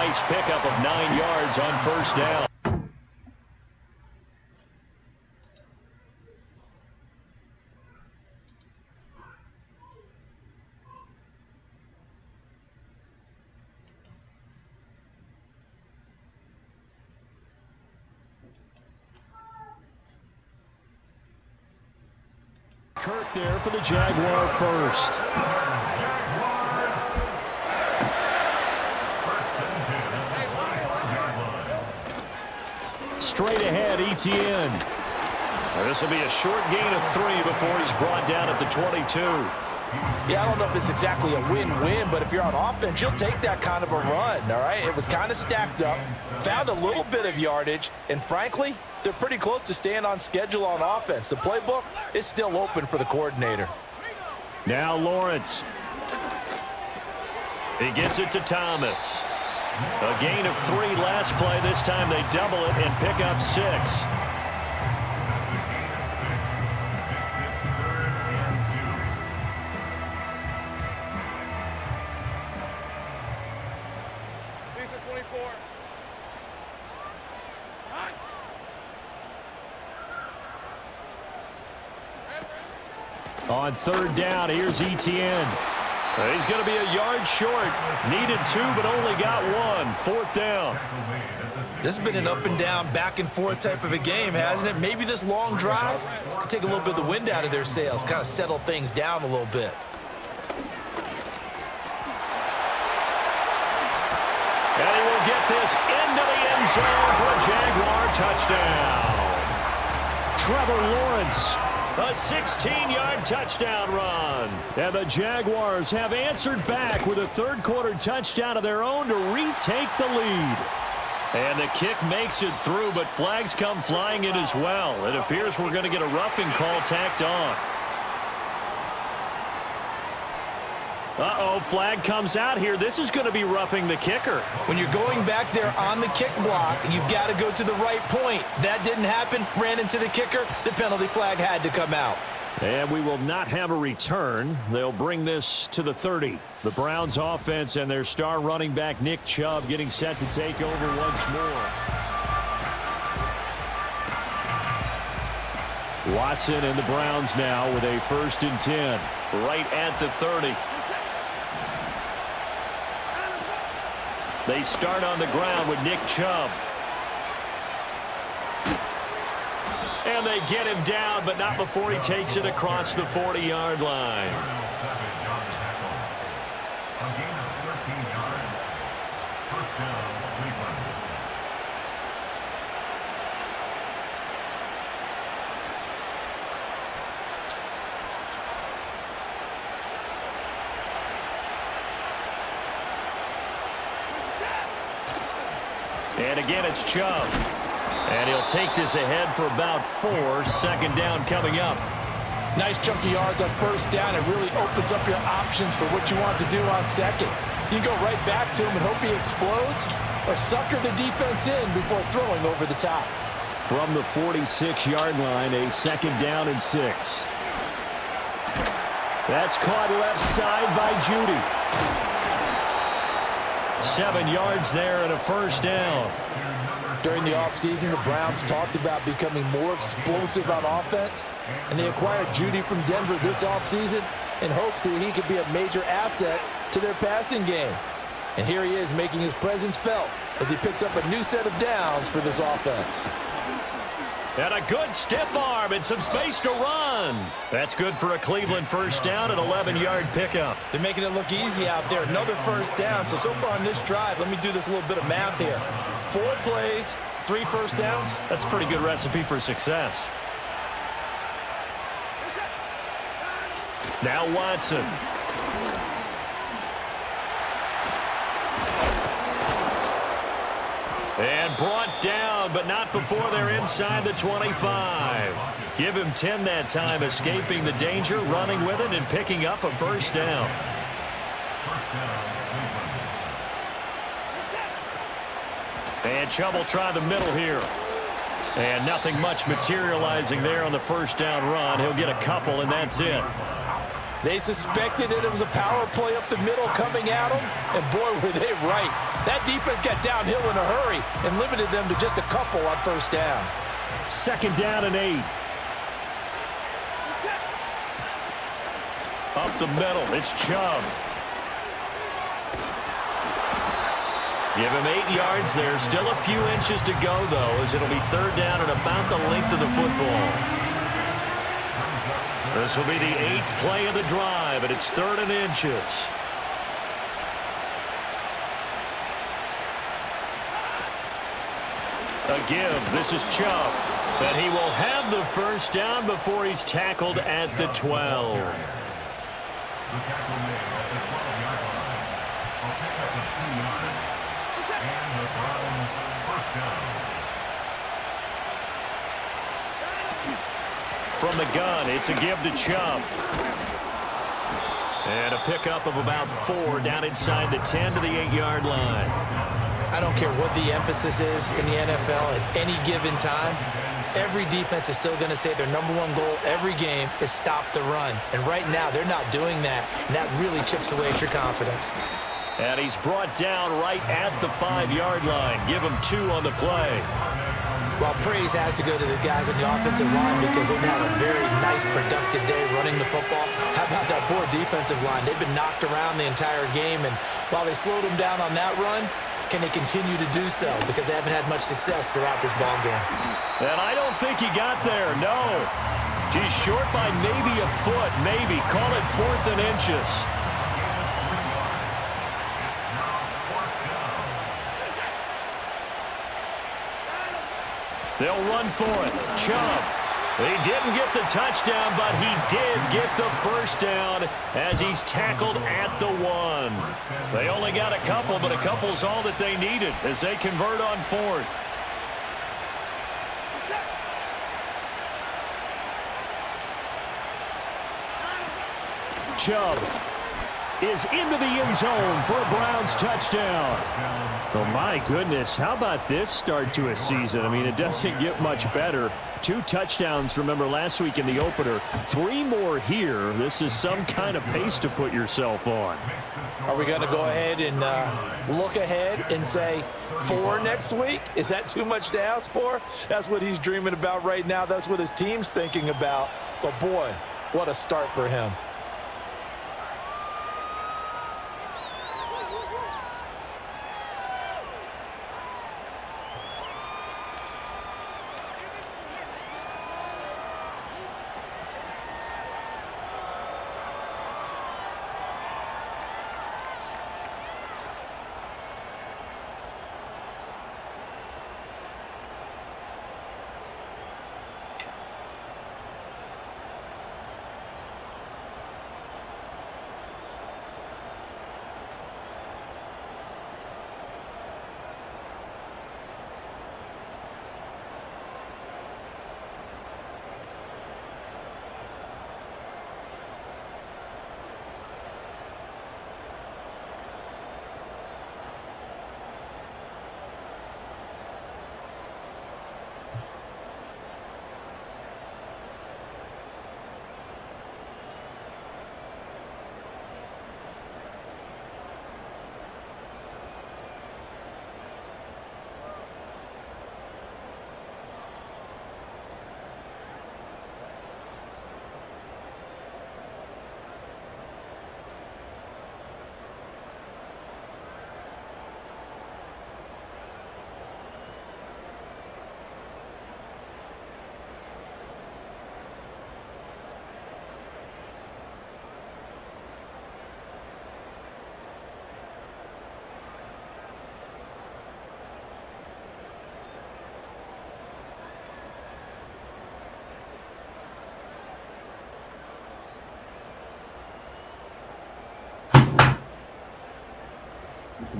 nice pickup of 9 yards on first down. Kirk there for the Jaguar first. Straight ahead, Etienne. This will be a short gain of 3 before he's brought down at the 22. Yeah, I don't know if it's exactly a win-win, but if you're on offense, you'll take that kind of a run, all right? It was kind of stacked up, found a little bit of yardage, and frankly, they're pretty close to staying on schedule on offense. The playbook is still open for the coordinator. Now Lawrence. He gets it to Thomas. A gain of 3 last play. This time they double it and pick up 6. On third down, here's Etienne. He's going to be a yard short. Needed 2, but only got 1. Fourth down. This has been an up and down, back and forth type of a game, hasn't it? Maybe this long drive could take a little bit of the wind out of their sails, kind of settle things down a little bit. And he will get this into the end zone for a Jaguar touchdown. Trevor Lawrence. A 16-yard touchdown run. And the Jaguars have answered back with a third-quarter touchdown of their own to retake the lead. And the kick makes it through, but flags come flying in as well. It appears we're going to get a roughing call tacked on. Uh-oh, flag comes out here. This is going to be roughing the kicker. When you're going back there on the kick block, you've got to go to the right point. That didn't happen, ran into the kicker. The penalty flag had to come out. And we will not have a return. They'll bring this to the 30. The Browns offense and their star running back Nick Chubb getting set to take over once more. Watson and the Browns now with a 1st and 10. Right at the 30. They start on the ground with Nick Chubb. And they get him down, but not before he takes it across the 40-yard line. And again, it's Chubb. And he'll take this ahead for about 4. 2nd down coming up. Nice chunky yards on 1st down. It really opens up your options for what you want to do on 2nd. You can go right back to him and hope he explodes, or sucker the defense in before throwing over the top. From the 46-yard line, a 2nd down and 6. That's caught left side by Judy. 7 yards there and a 1st down. During the offseason, the Browns talked about becoming more explosive on offense, and they acquired Judy from Denver this offseason in hopes that he could be a major asset to their passing game. And here he is making his presence felt as he picks up a new set of downs for this offense. And a good stiff arm and some space to run. That's good for a Cleveland 1st down, an 11-yard pickup. They're making it look easy out there. Another 1st down. So far on this drive, let me do this little bit of math here. 4 plays, 3 1st downs. That's a pretty good recipe for success. Now Watson. And brought down, but not before they're inside the 25. Give him 10 that time, escaping the danger, running with it, and picking up a 1st down. And Chubb will try the middle here. And nothing much materializing there on the 1st down run. He'll get a couple, and that's it. They suspected it was a power play up the middle coming at them, and boy, were they right. That defense got downhill in a hurry and limited them to just a couple on first down. 2nd down and 8. Up the middle, it's Chubb. Give him 8 yards there. Still a few inches to go, though, as it'll be 3rd down and about the length of the football. This will be the 8th play of the drive, and it's 3rd and inches. A give. This is Chubb. And he will have the first down before he's tackled at the 12. The tackle made at the 12-yard line. I'll pick up the 2 yards. And the Browns first down. From the gun, it's a give to Chubb. And a pickup of about 4 down inside the 10 to the 8-yard line. I don't care what the emphasis is in the NFL at any given time. Every defense is still going to say their number 1 goal every game is stop the run. And right now, they're not doing that, and that really chips away at your confidence. And he's brought down right at the 5-yard line. Give him 2 on the play. Well, praise has to go to the guys on the offensive line because they've had a very nice, productive day running the football. How about that poor defensive line? They've been knocked around the entire game, and while they slowed them down on that run, can they continue to do so? Because they haven't had much success throughout this ball game. And I don't think he got there, no. He's short by maybe a foot, maybe. Call it 4th and inches. They'll run for it. Chubb. He didn't get the touchdown, but he did get the first down as he's tackled at the 1. They only got a couple, but a couple's all that they needed as they convert on 4th. Chubb is into the end zone for a Browns touchdown. Oh, my goodness. How about this start to a season? I mean, it doesn't get much better. 2 touchdowns, remember, last week in the opener. 3 more here. This is some kind of pace to put yourself on. Are we going to go ahead and look ahead and say 4 next week? Is that too much to ask for? That's what he's dreaming about right now. That's what his team's thinking about. But, boy, what a start for him.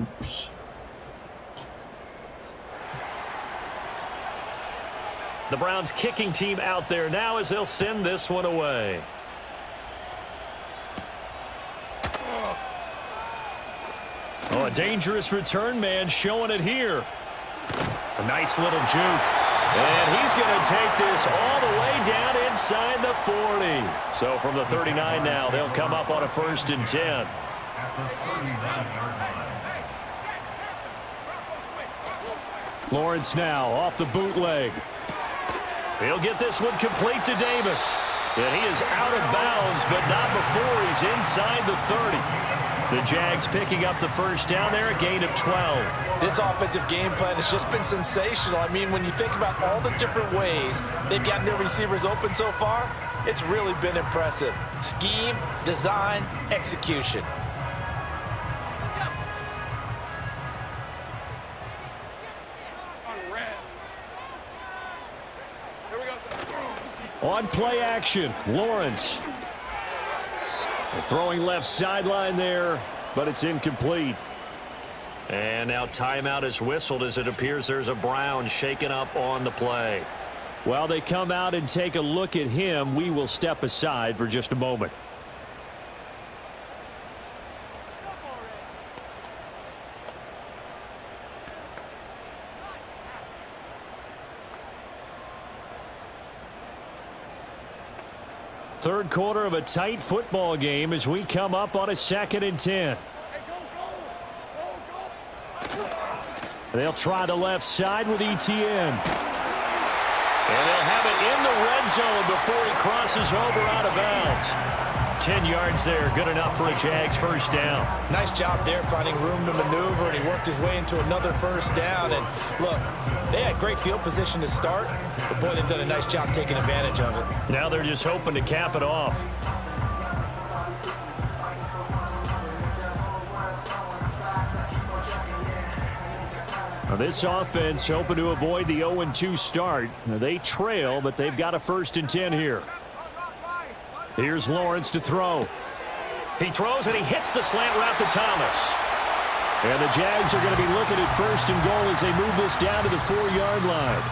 Oops. The Browns kicking team out there now as they'll send this one away. Oh, a dangerous return man showing it here. A nice little juke. And he's going to take this all the way down inside the 40. So from the 39 now, they'll come up on a 1st and 10. At the 39-yard line. Lawrence now off the bootleg. He'll get this one complete to Davis. And he is out of bounds, but not before he's inside the 30. The Jags picking up the first down there, a gain of 12. This offensive game plan has just been sensational. I mean, when you think about all the different ways they've gotten their receivers open so far, it's really been impressive. Scheme, design, execution. On play action, Lawrence. Throwing left sideline there, but it's incomplete. And now timeout is whistled as it appears there's a Brown shaken up on the play. While they come out and take a look at him, we will step aside for just a moment. Third quarter of a tight football game as we come up on a 2nd and 10. They'll try the left side with ETN. And they'll have it in the red zone before he crosses over out of bounds. 10 yards there, good enough for a Jags first down. Nice job there finding room to maneuver, and he worked his way into another first down. And look, they had great field position to start, but boy, they've done a nice job taking advantage of it. Now they're just hoping to cap it off. Now this offense hoping to avoid the 0-2 start. Now they trail, but they've got a 1st and 10 here. Here's Lawrence to throw. He throws and he hits the slant route to Thomas. And the Jags are going to be looking at 1st and goal as they move this down to the 4-yard line.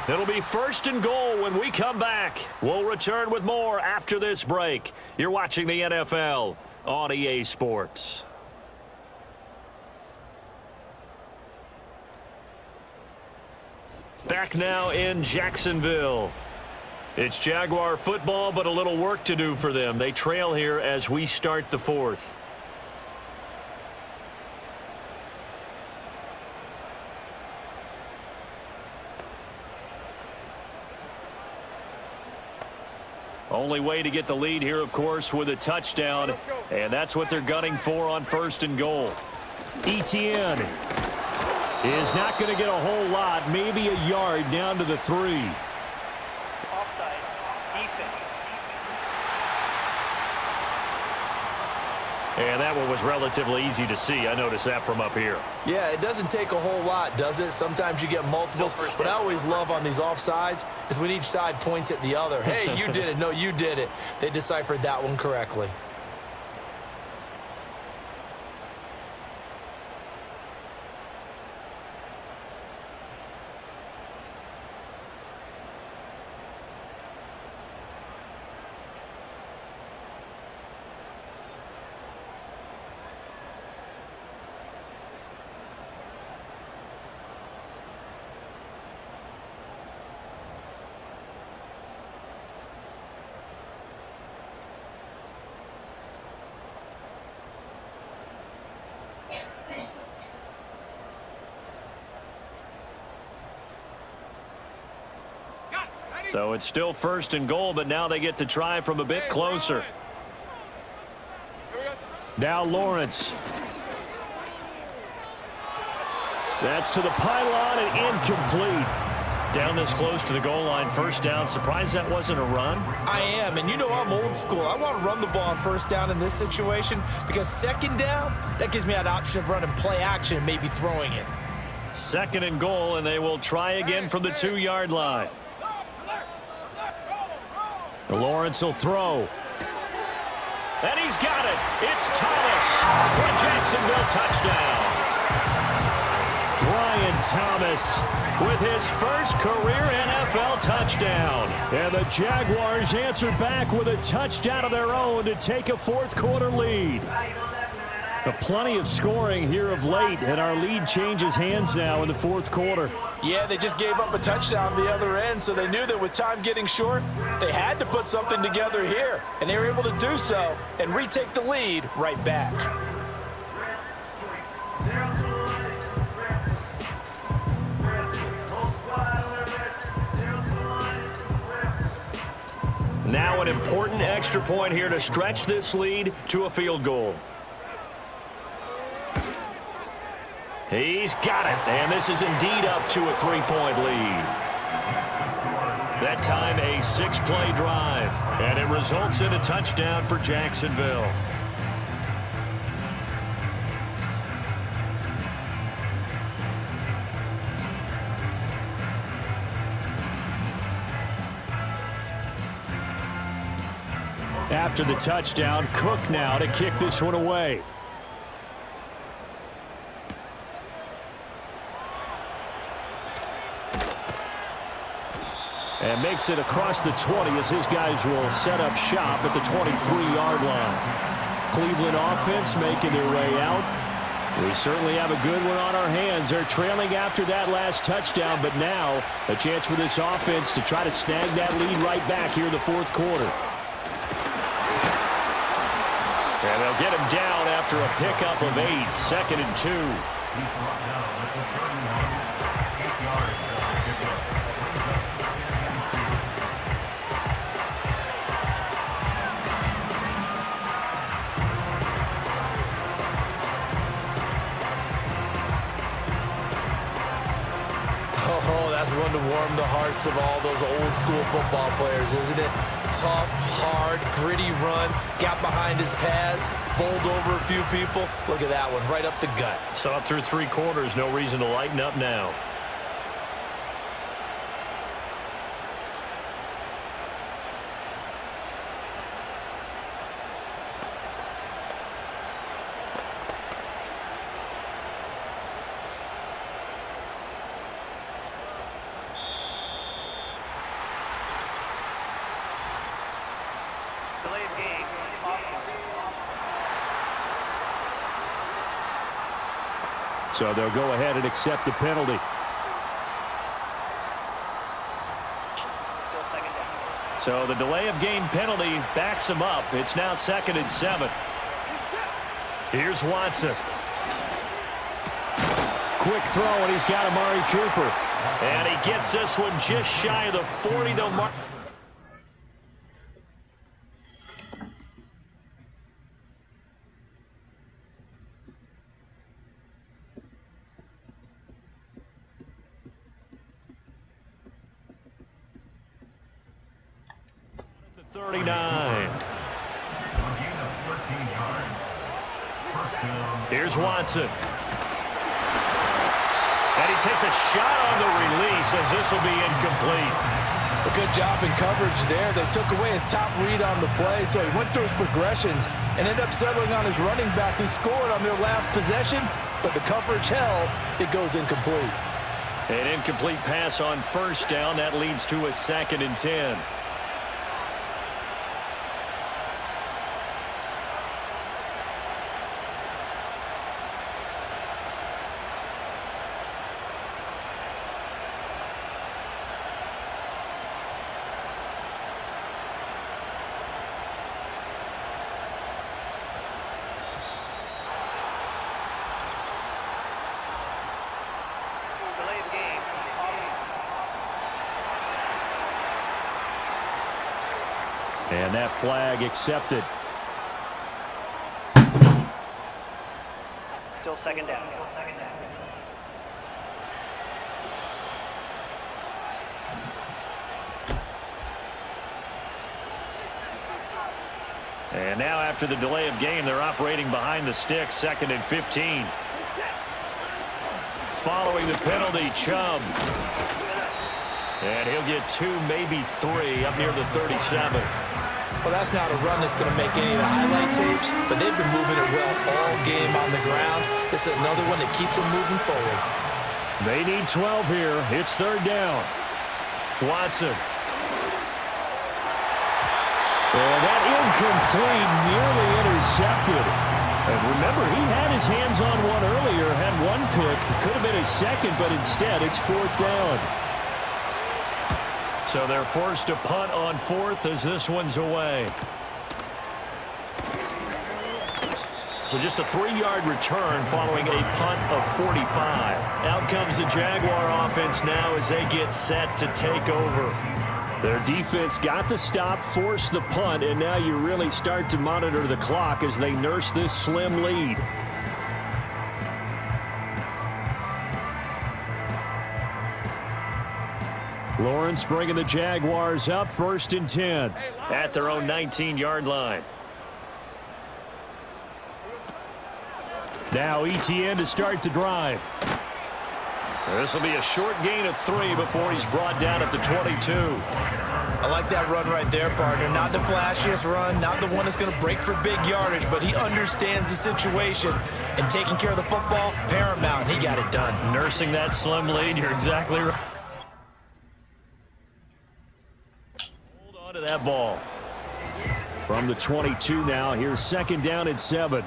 It'll be 1st and goal when we come back. We'll return with more after this break. You're watching the NFL on EA Sports. Back now in Jacksonville. It's Jaguar football, but a little work to do for them. They trail here as we start the 4th. Only way to get the lead here, of course, with a touchdown, and that's what they're gunning for on 1st and goal. ETN is not going to get a whole lot, maybe a yard down to the 3. And that one was relatively easy to see. I noticed that from up here. Yeah, it doesn't take a whole lot, does it? Sometimes you get multiples. What I always love on these offsides is when each side points at the other. Hey, you did it. No, you did it. They deciphered that one correctly. So it's still 1st and goal, but now they get to try from a bit closer. Now Lawrence. That's to the pylon and incomplete. Down this close to the goal line, 1st down. Surprised that wasn't a run? I am, and you know I'm old school. I want to run the ball on 1st down in this situation because 2nd down, that gives me an option of running play action and maybe throwing it. 2nd and goal, and they will try again from the 2-yard line. Lawrence will throw. And he's got it. It's Thomas for a Jacksonville touchdown. Brian Thomas with his first career NFL touchdown. And the Jaguars answer back with a touchdown of their own to take a 4th quarter lead. Plenty of scoring here of late, and our lead changes hands now in the 4th quarter. Yeah, they just gave up a touchdown the other end, so they knew that with time getting short, they had to put something together here, and they were able to do so and retake the lead right back. Now an important extra point here to stretch this lead to a field goal. He's got it, and this is indeed up to a 3-point lead. That time a 6-play drive, and it results in a touchdown for Jacksonville. After the touchdown, Cook now to kick this one away. And makes it across the 20 as his guys will set up shop at the 23-yard line. Cleveland offense making their way out. We certainly have a good one on our hands. They're trailing after that last touchdown, but now a chance for this offense to try to snag that lead right back here in the fourth quarter. And they'll get him down after a pickup of 8, 2nd and 2. He's brought down at the 31, 8 yards after pickup. Brings up 2nd and 2. Oh, that's one to warm the hearts of all those old school football players, isn't it? Tough, hard, gritty run, got behind his pads, bowled over a few people. Look at that one, right up the gut. So up through 3 quarters, no reason to lighten up now. Delay of game. Offense. So they'll go ahead and accept the penalty. Still 2nd down. So the delay of game penalty backs him up. It's now 2nd and 7. Here's Watson. Quick throw, and he's got Amari Cooper. And he gets this one just shy of the 40. They'll mark. The 39. A gain of 14 yards. First down. Here's Watson. And he takes a shot on the release as this will be incomplete. A good job in coverage there. They took away his top read on the play, so he went through his progressions and ended up settling on his running back who scored on their last possession, but the coverage held. It goes incomplete. An incomplete pass on first down. That leads to a 2nd and 10. Delay of game. Offense. And that flag accepted. Still 2nd down. And now after the delay of game, they're operating behind the sticks, 2nd and 15. Following the penalty, Chubb. And he'll get 2, maybe 3 up near the 37. Well, that's not a run that's going to make any of the highlight tapes, but they've been moving it well all game on the ground. This is another one that keeps them moving forward. They need 12 here. It's 3rd down. Watson. And that incomplete, nearly intercepted. And remember, he had his hands on one earlier, had one pick. Could have been his second, but instead it's 4th down. So they're forced to punt on 4th as this one's away. So just a 3-yard return following a punt of 45. Out comes the Jaguar offense now as they get set to take over. Their defense got the stop, forced the punt, and now you really start to monitor the clock as they nurse this slim lead. Lawrence bringing the Jaguars up 1st and 10 at their own 19-yard line. Now ETN to start the drive. This will be a short gain of 3 before he's brought down at the 22. I like that run right there, partner. Not the flashiest run, not the one that's going to break for big yardage, but he understands the situation, and taking care of the football, paramount, and he got it done. Nursing that slim lead, you're exactly right. Hold on to that ball. From the 22 now, here's 2nd down and 7.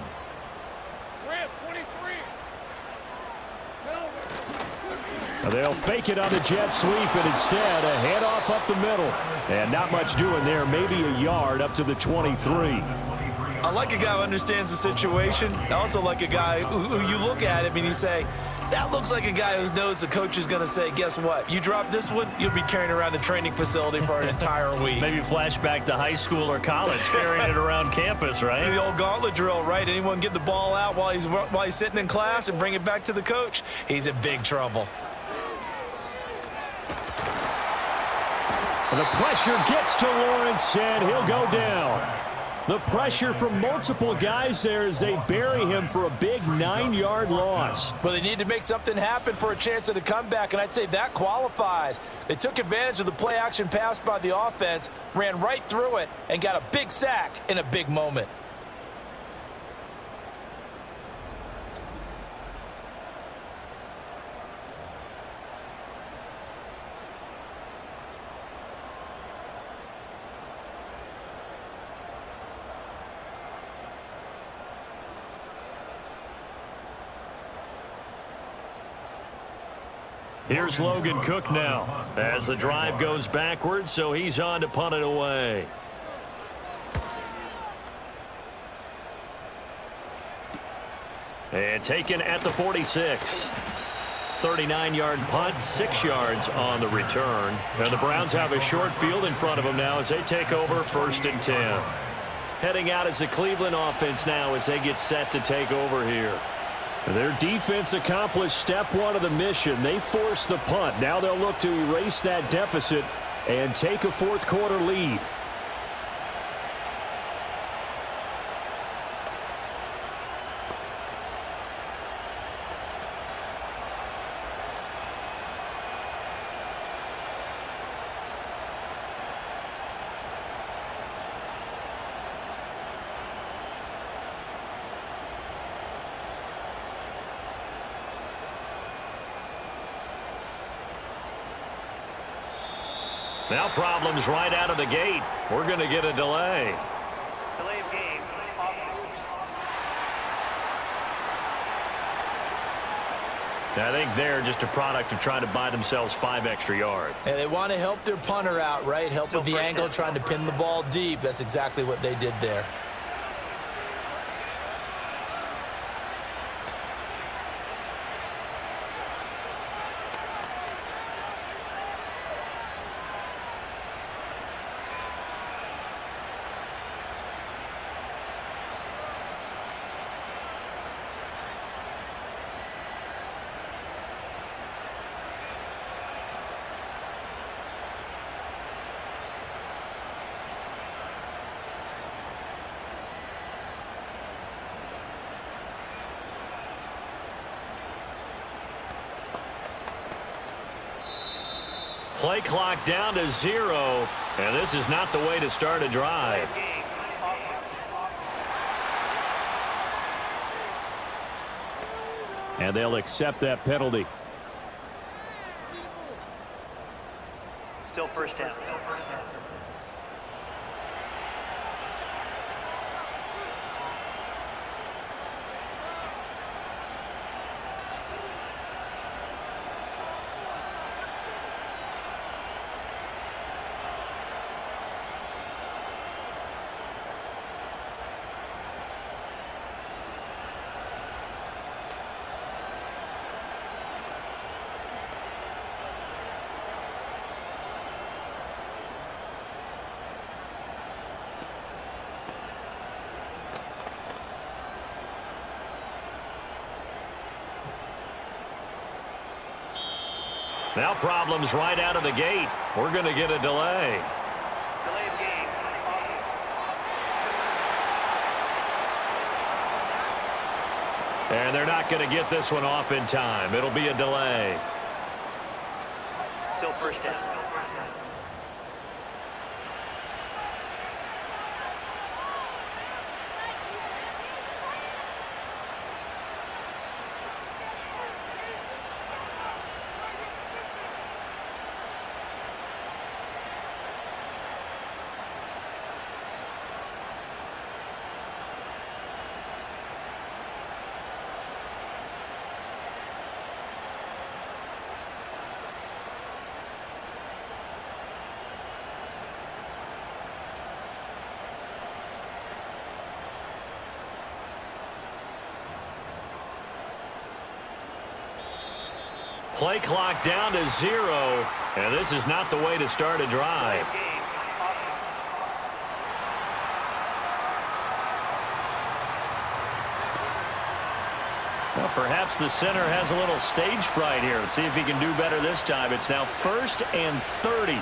They'll fake it on the jet sweep, and instead a handoff up the middle. And not much doing there, maybe a yard up to the 23. I like a guy who understands the situation. I also like a guy who you look at him and you say, that looks like a guy who knows the coach is going to say, guess what? You drop this one, you'll be carrying around the training facility for an entire week. Maybe flashback to high school or college, carrying it around campus, right? The old gauntlet drill, right? Anyone get the ball out while he's sitting in class and bring it back to the coach? He's in big trouble. The pressure gets to Lawrence, and he'll go down. The pressure from multiple guys there as they bury him for a big 9-yard loss. But they need to make something happen for a chance at a comeback, and I'd say that qualifies. They took advantage of the play-action pass by the offense, ran right through it, and got a big sack in a big moment. Here's Logan Cook now as the drive goes backwards, so he's on to punt it away. And taken at the 46. 39-yard punt, 6 yards on the return. And the Browns have a short field in front of them now as they take over 1st and 10. Heading out is the Cleveland offense now as they get set to take over here. Their defense accomplished step 1 of the mission. They forced the punt. Now they'll look to erase that deficit and take a 4th quarter lead. Now problems right out of the gate. We're going to get a delay. Delay of game. I think they're just a product of trying to buy themselves 5 extra yards. And they want to help their punter out, right? Help with the angle, trying to pin the ball deep. That's exactly what they did there. Play clock down to 0, and this is not the way to start a drive. And they'll accept that penalty. Still 1st down. Now problems right out of the gate. We're going to get a delay. Delay of game. And they're not going to get this one off in time. It'll be a delay. Still first down. Play clock down to 0, and this is not the way to start a drive. Well, perhaps the center has a little stage fright here. Let's see if he can do better this time. It's now 1st and 30.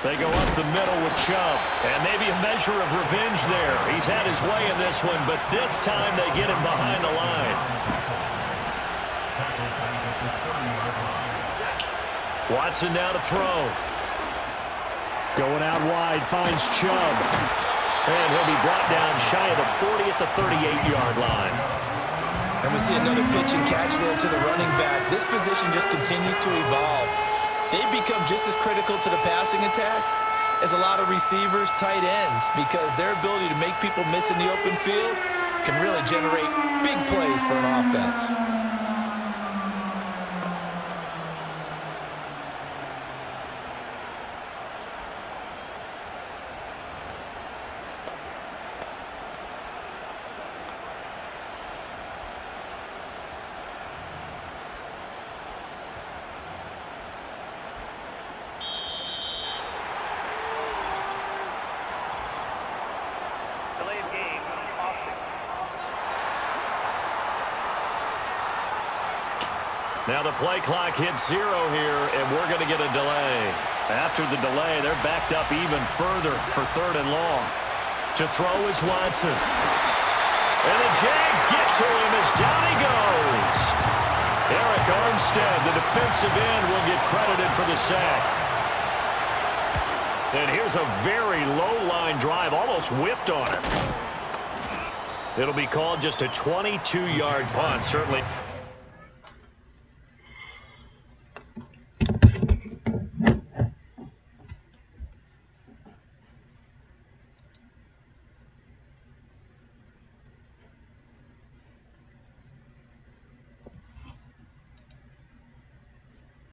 They go up the middle with Chubb, and maybe a measure of revenge there. He's had his way in this one, but this time they get him behind the line. Watson now to throw. Going out wide, finds Chubb. And he'll be brought down shy of the 40 at the 38-yard line. And we see another pitch and catch there to the running back. This position just continues to evolve. They become just as critical to the passing attack as a lot of receivers, tight ends, because their ability to make people miss in the open field can really generate big plays for an offense. Delay of game. Now the play clock hits 0 here, and we're going to get a delay. After the delay, they're backed up even further for 3rd and long. To throw is Watson. And the Jags get to him as down he goes. Eric Armstead, the defensive end, will get credited for the sack. And here's a very low-line drive, almost whiffed on it. It'll be called just a 22-yard punt, certainly.